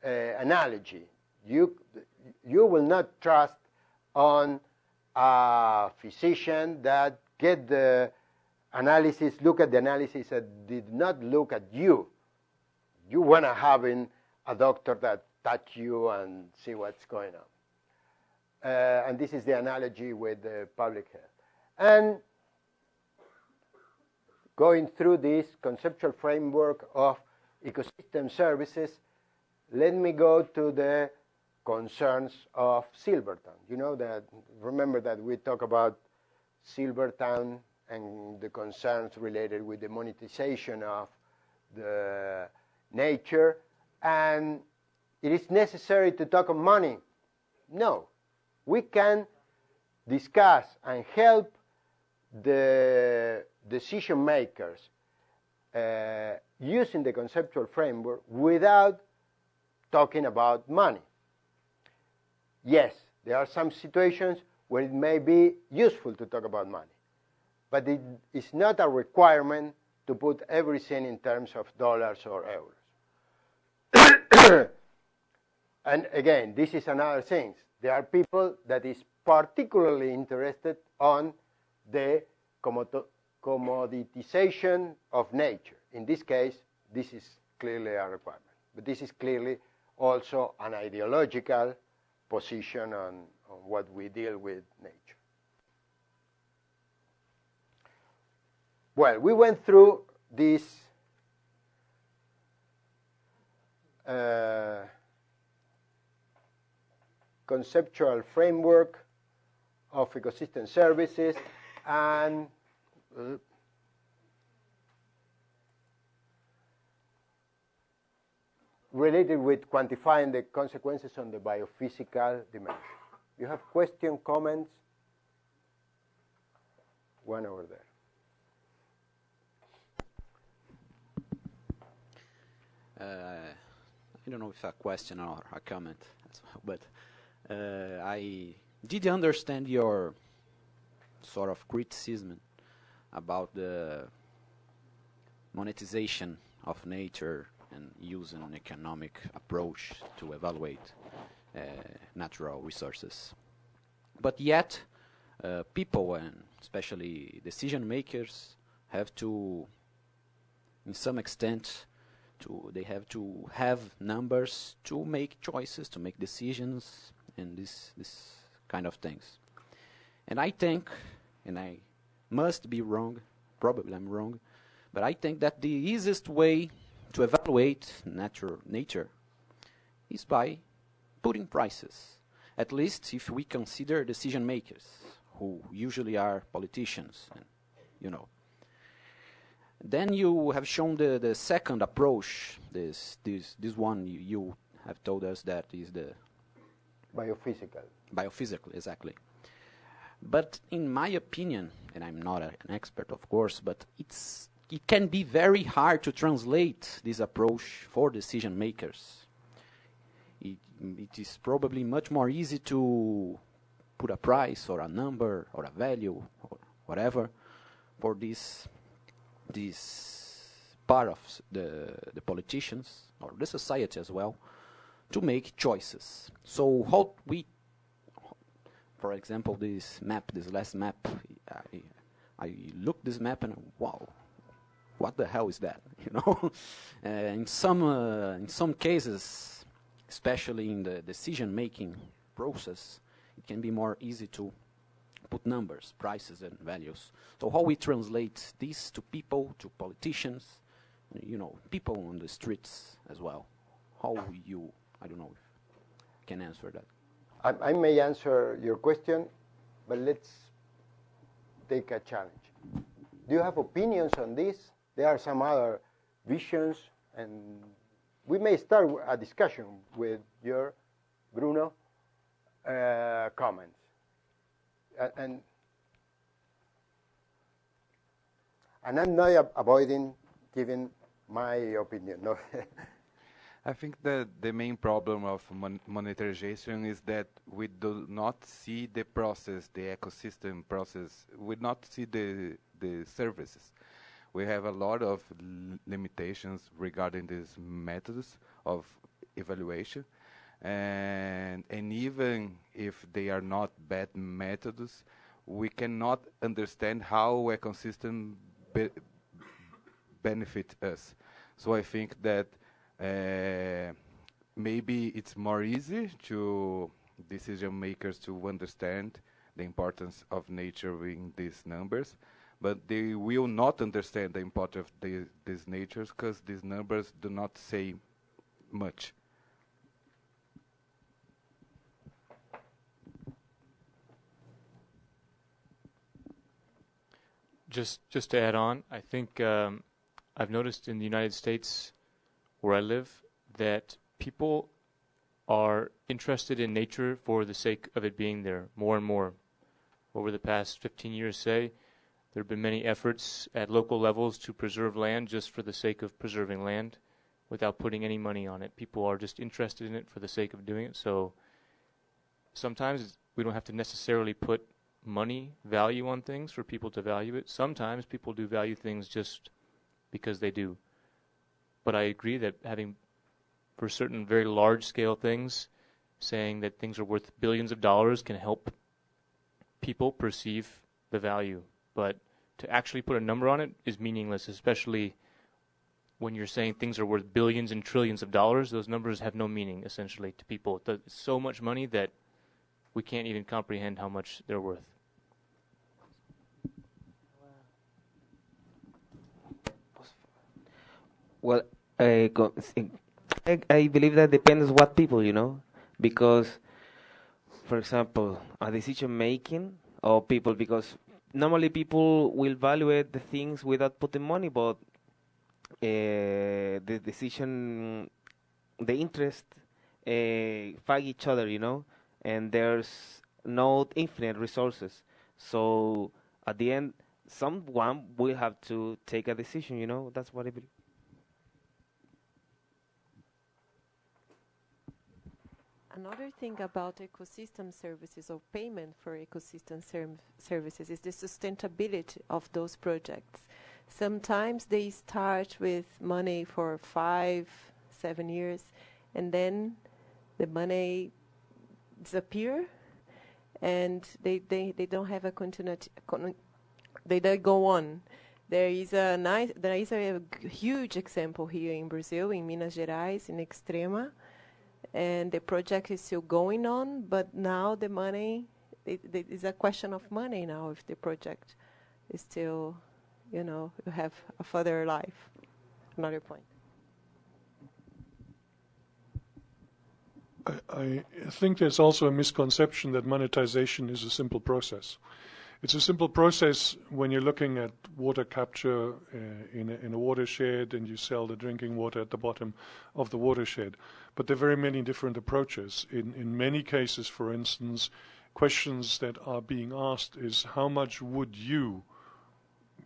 analogy. You will not trust on a physician that get the analysis, look at the analysis and did not look at you. You want to have a doctor that touch you and see what's going on. And this is the analogy with the public health. And going through this conceptual framework of ecosystem services, let me go to the concerns of Silvertown. You know that, remember that we talk about Silvertown and the concerns related with the monetization of the nature, and it is necessary to talk of money. No, we can discuss and help the decision makers using the conceptual framework without talking about money. Yes, there are some situations where it may be useful to talk about money, but it is not a requirement to put everything in terms of dollars or euros. And again, this is another thing. There are people that is particularly interested on the commoditization of nature. In this case, this is clearly a requirement. But this is clearly also an ideological position on what we deal with nature. Well, we went through this conceptual framework of ecosystem services and related with quantifying the consequences on the biophysical dimension. You have questions, comments? One over there.
I don't know if it's a question or a comment, but I did understand your sort of criticism about the monetization of nature and using an economic approach to evaluate natural resources. But yet, people and especially decision makers have to, in some extent, they have to have numbers to make choices, to make decisions, and this kind of things. And I think, and I must be wrong, probably I'm wrong, but I think that the easiest way to evaluate nature is by putting prices. at least if we consider decision makers, who usually are politicians, and, you know. Then you have shown the second approach, this one you have told us that is the
biophysical.
Biophysical, exactly. But in my opinion, and I'm not an expert, of course, but it can be very hard to translate this approach for decision makers. It is probably much more easy to put a price or a number or a value or whatever for this part of the politicians or the society as well to make choices. So how we, for example, this last map, I looked this map and wow, what the hell is that? You know, in some cases, especially in the decision-making process, it can be more easy to put numbers, prices, and values. So how we translate this to people, to politicians, you know, people on the streets as well. How you, I don't know if you can answer that.
I may answer your question, but let's take a challenge. Do you have opinions on this? There are some other visions, and we may start a discussion with your, Bruno, comments. And I'm not avoiding giving my opinion. No.
I think that the main problem of monetization is that we do not see the process, the ecosystem process. We not see the services. We have a lot of limitations regarding these methods of evaluation, and even if they are not bad methods, we cannot understand how ecosystem benefit us. So I think that maybe it's more easy to decision makers to understand the importance of nature in these numbers, but they will not understand the importance of these natures because these numbers do not say much.
Just to add on, I think I've noticed in the United States, where I live, that people are interested in nature for the sake of it being there more and more. Over the past 15 years, say, there have been many efforts at local levels to preserve land just for the sake of preserving land without putting any money on it. People are just interested in it for the sake of doing it. So sometimes we don't have to necessarily put money value on things for people to value it. Sometimes people do value things just because they do. But I agree that having, for certain very large-scale things, saying that things are worth billions of dollars can help people perceive the value. But to actually put a number on it is meaningless, especially when you're saying things are worth billions and trillions of dollars. Those numbers have no meaning, essentially, to people. It's so much money that we can't even comprehend how much they're worth.
Well, I believe that depends what people, you know, because, for example, a decision making or people, because normally people will evaluate the things without putting money, but the decision, the interest fight each other, you know, and there's no infinite resources. So at the end, someone will have to take a decision, you know. That's what I believe.
Another thing about ecosystem services or payment for ecosystem services is the sustainability of those projects. Sometimes they start with money for 5-7 years, and then the money disappear, and they don't have a continuity. They don't go on. There is a huge example here in Brazil, in Minas Gerais, in Extrema. And the project is still going on, but now the money, it is a question of money now if the project is still, you know, you have a further life. Another point.
I think there's also a misconception that monetization is a simple process. It's a simple process when you're looking at water capture in a watershed and you sell the drinking water at the bottom of the watershed. But there are very many different approaches. In many cases, for instance, questions that are being asked is how much would you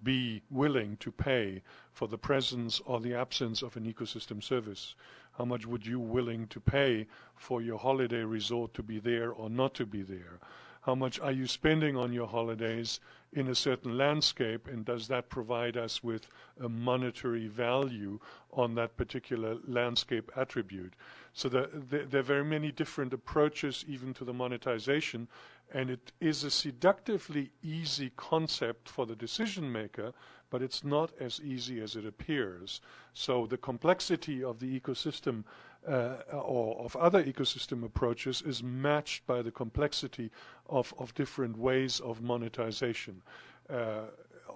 be willing to pay for the presence or the absence of an ecosystem service? How much would you willing to pay for your holiday resort to be there or not to be there? How much are you spending on your holidays in a certain landscape, and does that provide us with a monetary value on that particular landscape attribute? So there are very many different approaches even to the monetization, and it is a seductively easy concept for the decision maker, but it's not as easy as it appears. So the complexity of the ecosystem or of other ecosystem approaches is matched by the complexity of different ways of monetization.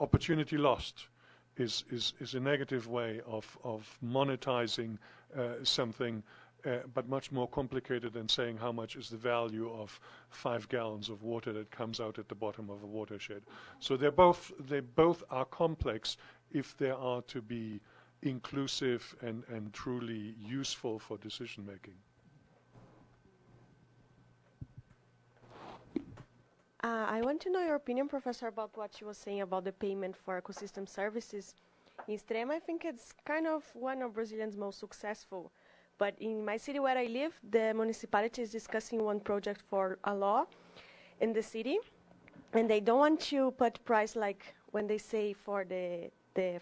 Opportunity lost is a negative way of monetizing something, but much more complicated than saying how much is the value of 5 gallons of water that comes out at the bottom of a watershed. So they both are complex if they are to be inclusive and truly useful for decision making.
I want to know your opinion, Professor, about what you were saying about the payment for ecosystem services. In Extrema, I think it's kind of one of Brazilians' most successful. But in my city where I live, the municipality is discussing one project for a law in the city, and they don't want to put price like when they say for the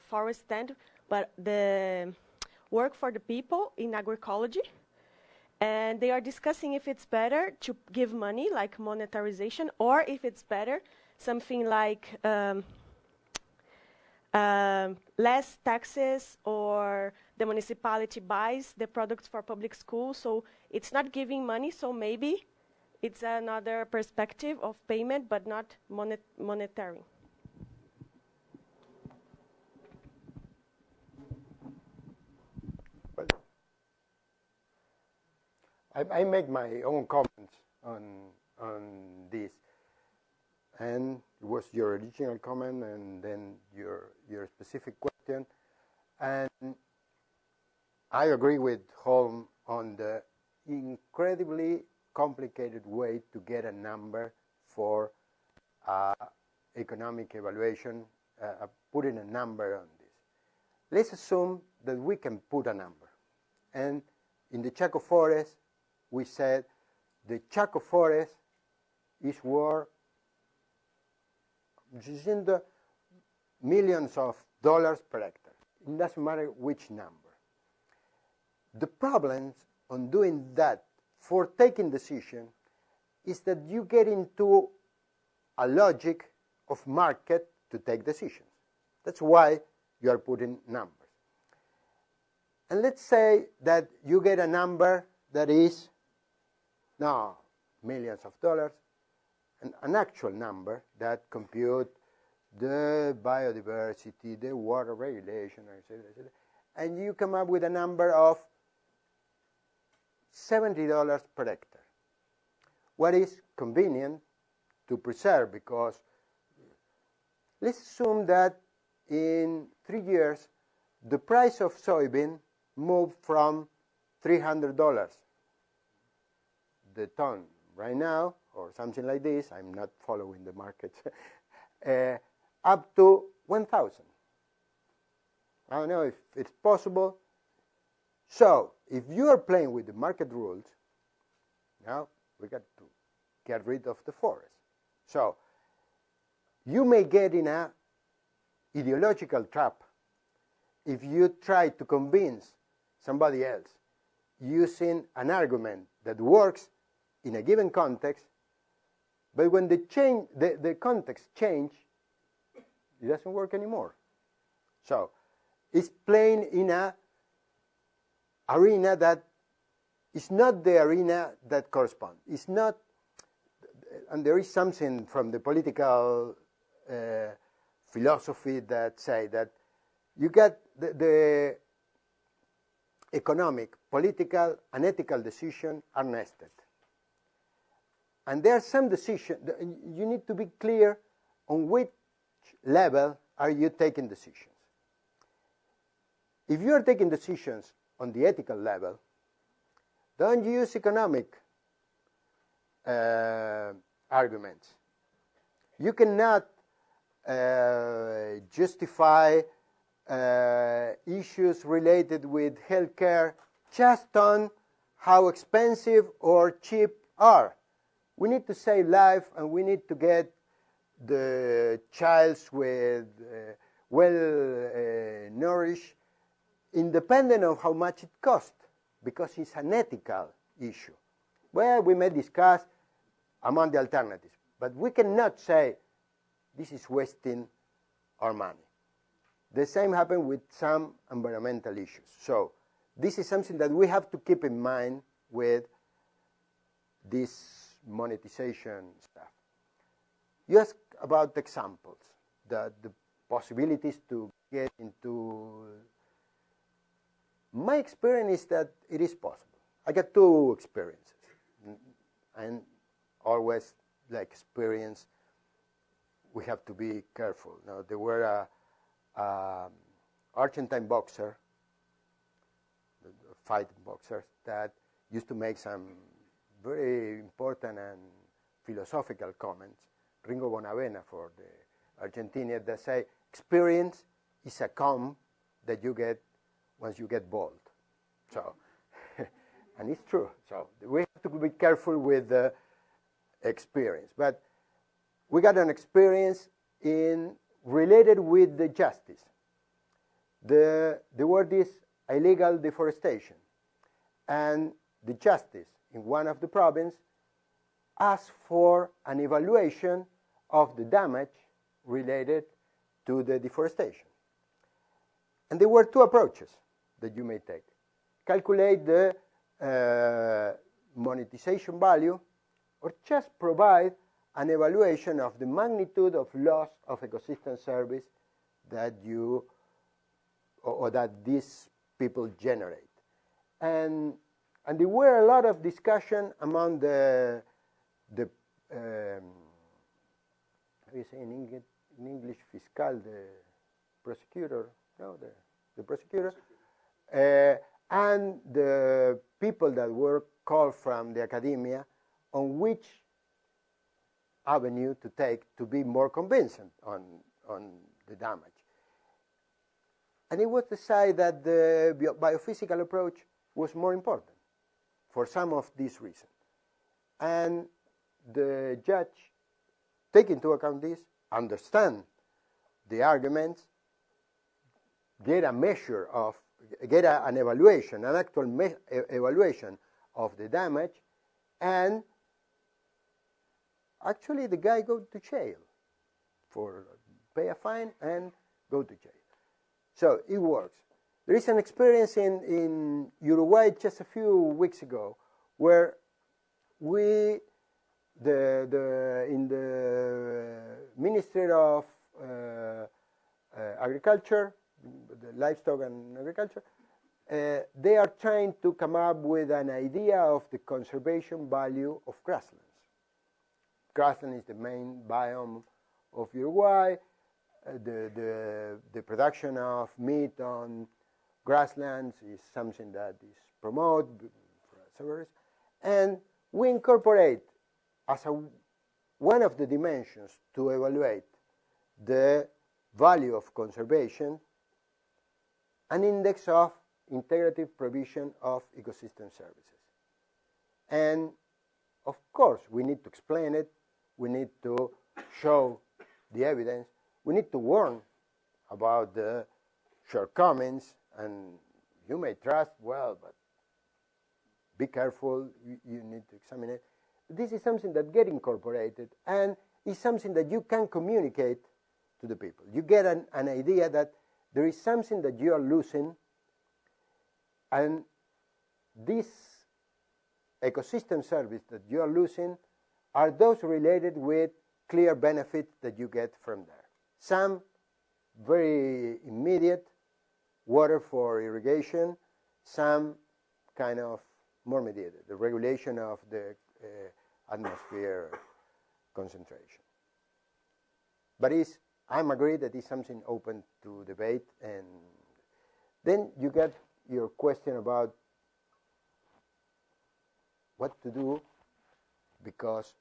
forest stand, but the work for the people in agroecology. And they are discussing if it's better to give money, like monetarization, or if it's better something like less taxes, or the municipality buys the products for public schools. So it's not giving money, so maybe it's another perspective of payment, but not monetary.
I make my own comments on this, and it was your original comment and then your specific question, and I agree with Holm on the incredibly complicated way to get a number for economic evaluation, putting a number on this. Let's assume that we can put a number, and in the Chaco forest, we said the Chaco forest is worth just in the millions of dollars per hectare. It doesn't matter which number. The problems on doing that for taking decision is that you get into a logic of market to take decisions. That's why you are putting numbers. And let's say that you get a number that is now millions of dollars, an actual number that compute the biodiversity, the water regulation, etc., etc., and you come up with a number of $70 per hectare. What is convenient to preserve, because let's assume that in 3 years the price of soybean moved from $300 the ton right now, or something like this, I'm not following the markets, up to 1,000. I don't know if it's possible. So if you are playing with the market rules, now we got to get rid of the forest. So you may get in a ideological trap if you try to convince somebody else using an argument that works in a given context, but when the context change, it doesn't work anymore. So it's playing in a arena that is not the arena that corresponds. It's not, and there is something from the political philosophy that say that you get the economic, political, and ethical decisions are nested. And there are some decisions, you need to be clear on which level are you taking decisions. If you are taking decisions on the ethical level, don't use economic arguments. You cannot justify issues related with healthcare just on how expensive or cheap are. We need to save life, and we need to get the child with well nourished, independent of how much it costs, because it's an ethical issue. Well, we may discuss among the alternatives, but we cannot say this is wasting our money. The same happens with some environmental issues. So this is something that we have to keep in mind with this monetization stuff. You ask about examples, the possibilities to get into. My experience is that it is possible. I got two experiences, and always, like experience, we have to be careful. Now, there were a Argentine boxer, fighting boxers, that used to make some very important and philosophical comments. Ringo Bonavena for the Argentinian, that say experience is a comb that you get once you get bald. So, and it's true. So we have to be careful with the experience. But we got an experience related with the justice. The word is illegal deforestation. And the justice in one of the provinces asked for an evaluation of the damage related to the deforestation. And there were two approaches that you may take. Calculate the monetization value, or just provide an evaluation of the magnitude of loss of ecosystem service that you or that these people generate. And there were a lot of discussion among the how do you say in English, fiscal, the prosecutor, no, the prosecutor, and the people that were called from the academia on which avenue to take to be more convincing on the damage. And it was decided that the biophysical approach was more important for some of these reasons. And the judge, take into account this, understand the arguments, get a measure of, get an evaluation, an actual evaluation of the damage, and actually the guy go to jail for pay a fine and go to jail. So it works. There is an experience in Uruguay just a few weeks ago where we, in the Ministry of Agriculture, the Livestock and Agriculture, they are trying to come up with an idea of the conservation value of grasslands. Grassland is the main biome of Uruguay. The production of meat on grasslands is something that is promoted for several reasons. And we incorporate as one of the dimensions to evaluate the value of conservation an index of integrative provision of ecosystem services. And of course, we need to explain it. We need to show the evidence. We need to warn about the shortcomings, and you may trust, well, but be careful, you need to examine it. This is something that gets incorporated, and is something that you can communicate to the people. You get an idea that there is something that you are losing, and this ecosystem service that you are losing are those related with clear benefits that you get from there. Some very immediate, water for irrigation, some kind of more mediated, the regulation of the atmosphere concentration. But I'm agreed that it's something open to debate. And then you get your question about what to do, because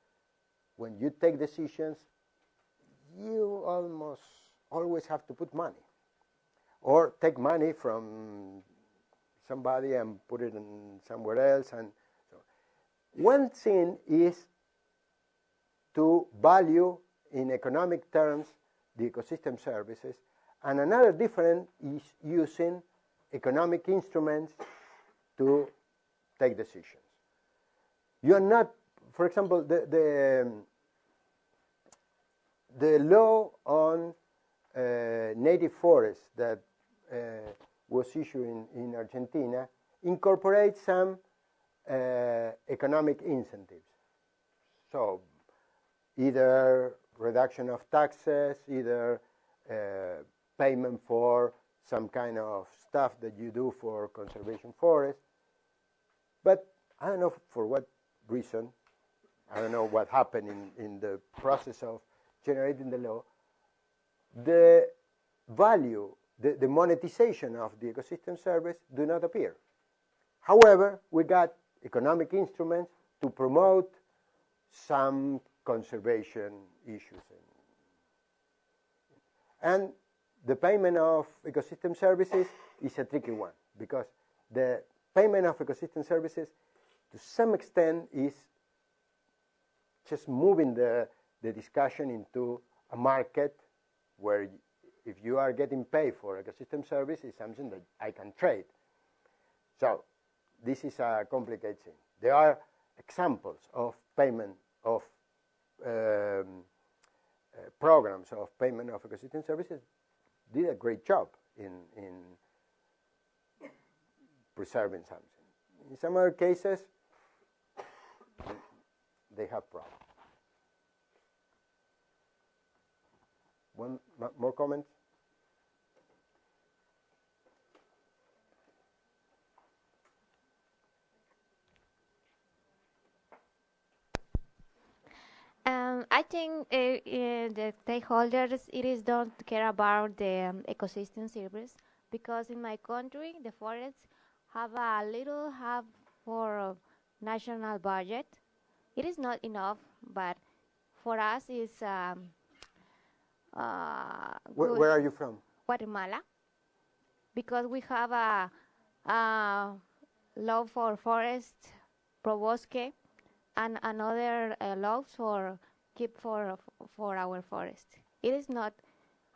when you take decisions, you almost always have to put money, or take money from somebody and put it in somewhere else. And so one thing is to value in economic terms the ecosystem services, and another different is using economic instruments to take decisions. You are not, for example, the law on native forests that was issued in Argentina incorporates some economic incentives. So either reduction of taxes, either payment for some kind of stuff that you do for conservation forests. But I don't know for what reason, I don't know what happened in the process of generating the law, the value, the monetization of the ecosystem service do not appear. However, we got economic instruments to promote some conservation issues. And the payment of ecosystem services is a tricky one, because the payment of ecosystem services to some extent is just moving the discussion into a market where if you are getting paid for ecosystem service, it's something that I can trade. So this is a complicated thing. There are examples of payment of programs of payment of ecosystem services did a great job in preserving something. In some other cases, they have problems. One more comment?
I think the stakeholders don't care about the ecosystem service, because in my country the forests have a little help for national budget. It is not enough, but for us it's
where are you from?
Guatemala, because we have a law for forest, pro bosque, and another laws for keep for our forest. It is not.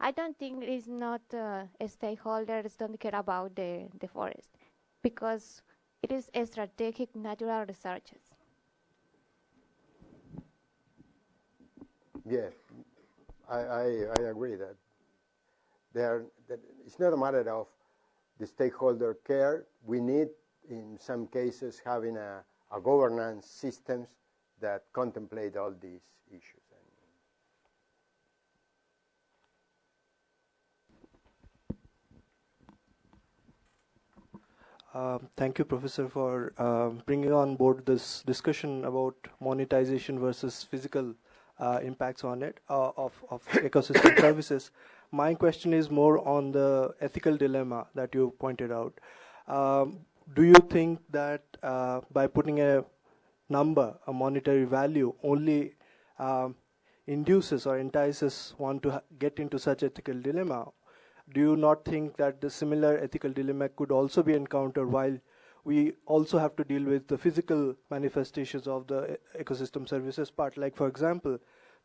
I don't think it is not stakeholders don't care about the forest, because it is a strategic natural resources.
Yes, I agree that it's not a matter of the stakeholder care. We need, in some cases, having a governance systems that contemplate all these issues.
Thank you, Professor, for bringing on board this discussion about monetization versus physical impacts on it of ecosystem services. My question is more on the ethical dilemma that you pointed out. Do you think that by putting a number, a monetary value, only induces or entices one to get into such ethical dilemma? Do you not think that the similar ethical dilemma could also be encountered while we also have to deal with the physical manifestations of the ecosystem services part? Like, for example,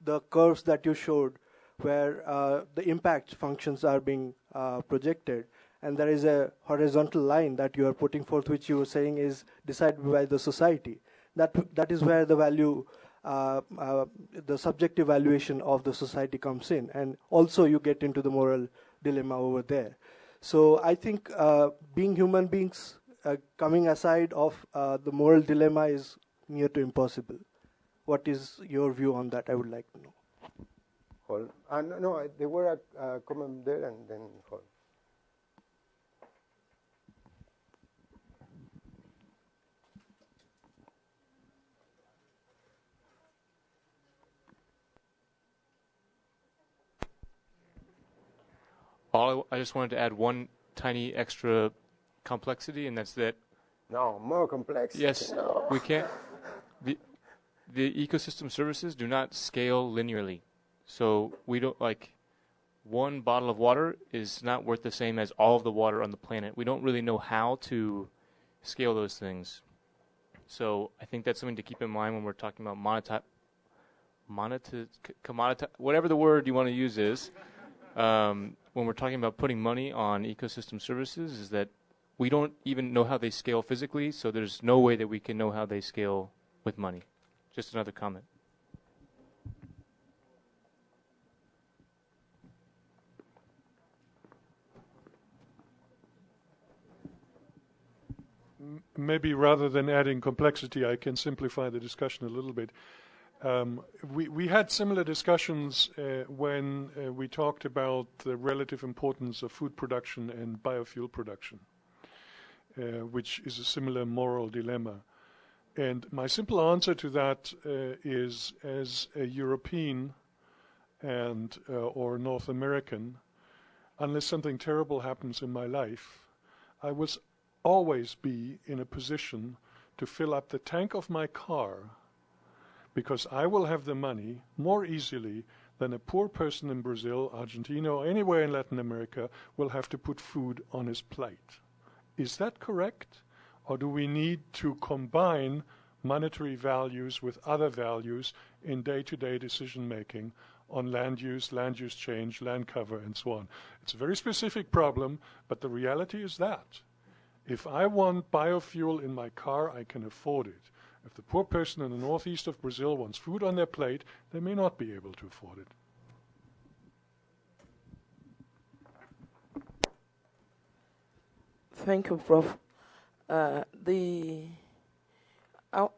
the curves that you showed where the impact functions are being projected, and there is a horizontal line that you are putting forth, which you were saying is decided by the society. That is where the value, the subjective valuation of the society comes in, and also you get into the moral dilemma over there. So I think being human beings, coming aside of the moral dilemma is near to impossible. What is your view on that? I would like to know.
No, there were a comment there, and then hold.
I just wanted to add one tiny extra complexity, and that's that.
No, more complex.
Yes,
no.
we can't. The ecosystem services do not scale linearly, so we don't one bottle of water is not worth the same as all of the water on the planet. We don't really know how to scale those things. So I think that's something to keep in mind when we're talking about whatever the word you want to use is. When we're talking about putting money on ecosystem services, is that we don't even know how they scale physically, so there's no way that we can know how they scale with money. Just another comment.
Maybe rather than adding complexity, I can simplify the discussion a little bit. We had similar discussions when we talked about the relative importance of food production and biofuel production, which is a similar moral dilemma. And my simple answer to that is, as a European and or North American, unless something terrible happens in my life, I will always be in a position to fill up the tank of my car, because I will have the money more easily than a poor person in Brazil, Argentina, or anywhere in Latin America will have to put food on his plate. Is that correct? Or do we need to combine monetary values with other values in day-to-day decision-making on land use change, land cover, and so on? It's a very specific problem, but the reality is that. If I want biofuel in my car, I can afford it. If the poor person in the northeast of Brazil wants food on their plate, they may not be able to afford it.
Thank you, Prof. I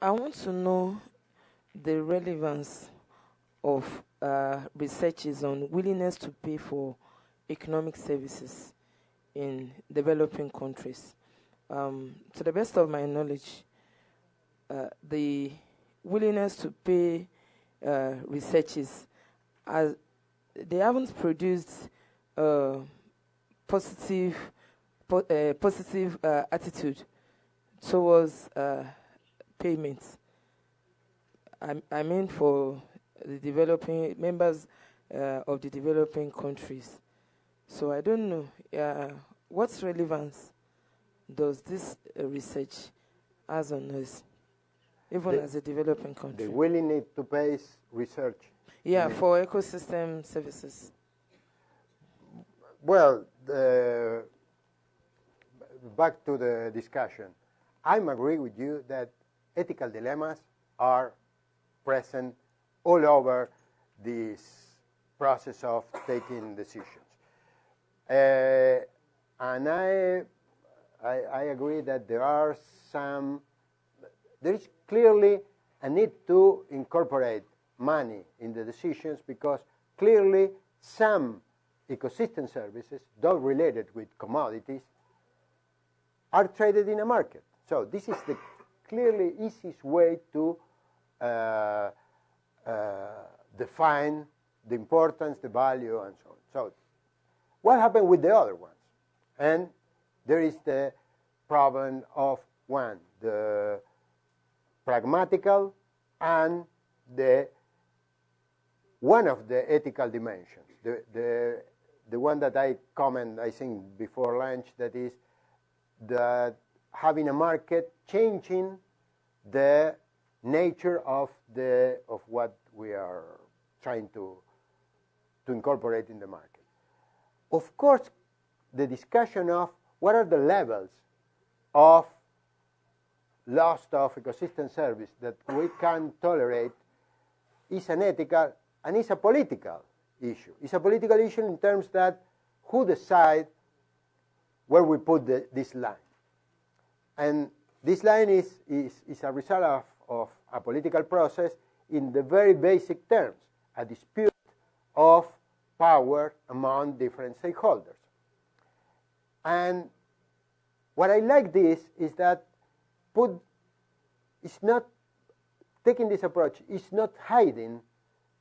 want to know the relevance of researches on willingness to pay for economic services in developing countries. To the best of my knowledge, the willingness to pay researches, they haven't produced positive attitude towards payments. I mean, for the developing members of the developing countries. So I don't know what relevance does this research has on us, even as a developing country.
The willingness to pay research.
Yeah, for ecosystem services.
Well, back to the discussion. I agree with you that ethical dilemmas are present all over this process of taking decisions. And I agree that there is clearly a need to incorporate money in the decisions, because clearly some ecosystem services, though related with commodities, are traded in a market. So this is the clearly easiest way to define the importance, the value, and so on. So what happened with the other ones? And there is the problem of the pragmatical and one of the ethical dimensions. The one that I comment, I think, before lunch, that is that having a market changing the nature of what we are trying to incorporate in the market. Of course, the discussion of what are the levels of loss of ecosystem service that we can tolerate is an ethical and is a political issue. It's a political issue in terms that who decides where we put this line. And this line is a result of a political process in the very basic terms, a dispute of power among different stakeholders. And what I like this is that it's not taking this approach, it's not hiding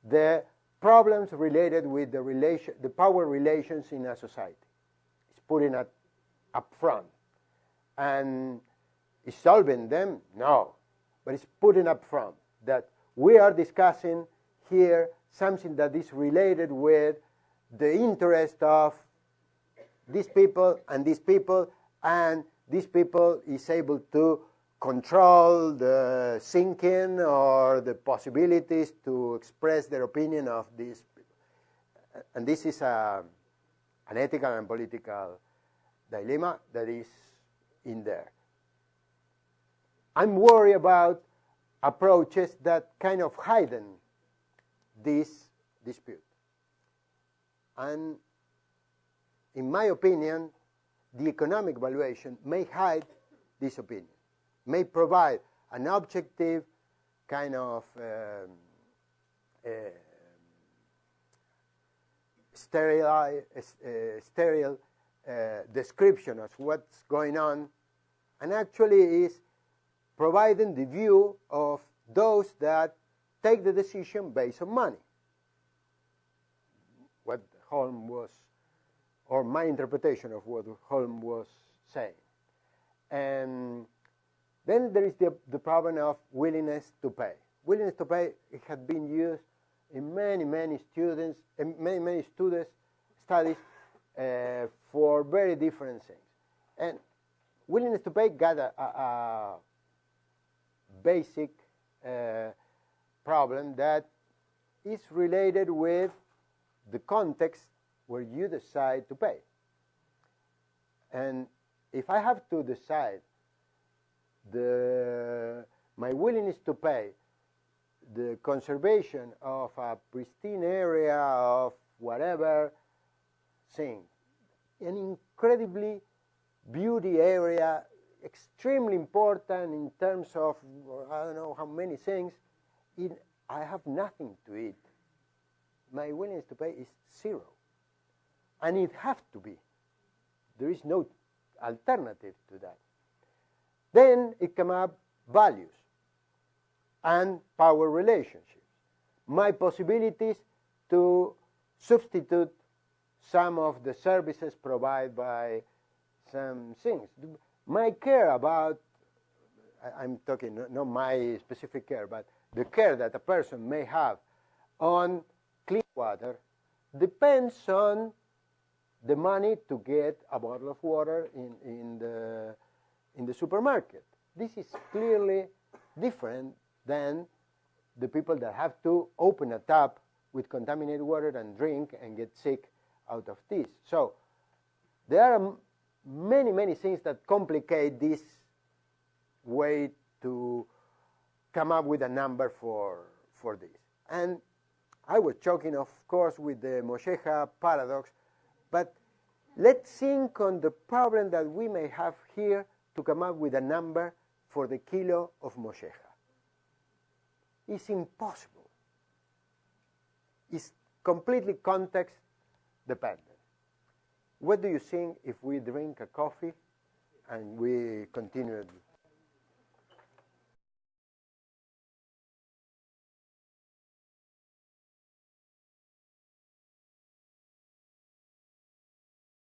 the problems related with the power relations in a society. putting it up front. And is solving them? No. But it's putting up front that we are discussing here something that is related with the interest of these people, and these people is able to control the thinking or the possibilities to express their opinion of these people. And this is an ethical and political dilemma that is in there. I'm worried about approaches that kind of hide this dispute. And in my opinion, the economic valuation may hide this opinion, may provide an objective kind of sterile description of what's going on, and actually is providing the view of those that take the decision based on money. What Holm was, or my interpretation of what Holm was saying. And then there is the problem of willingness to pay. Willingness to pay, it had been used in many students, many studies for very different things. And willingness to pay got a basic problem that is related with the context where you decide to pay. And if I have to decide my willingness to pay the conservation of a pristine area of whatever thing, an incredibly beauty area, extremely important in terms of, I don't know how many things, I have nothing to eat. My willingness to pay is zero. And it has to be. There is no alternative to that. Then it come up values and power relationships. My possibilities to substitute some of the services provided by some things. My care about, I'm talking not my specific care, but the care that a person may have on clean water depends on the money to get a bottle of water in the supermarket. This is clearly different than the people that have to open a tap with contaminated water and drink and get sick out of this. So there are many things that complicate this way to come up with a number for this. And I was joking, of course, with the Moshecha paradox, but let's think on the problem that we may have here to come up with a number for the kilo of Moshecha. It's impossible. It's completely context dependent. What do you think if we drink a coffee and we continue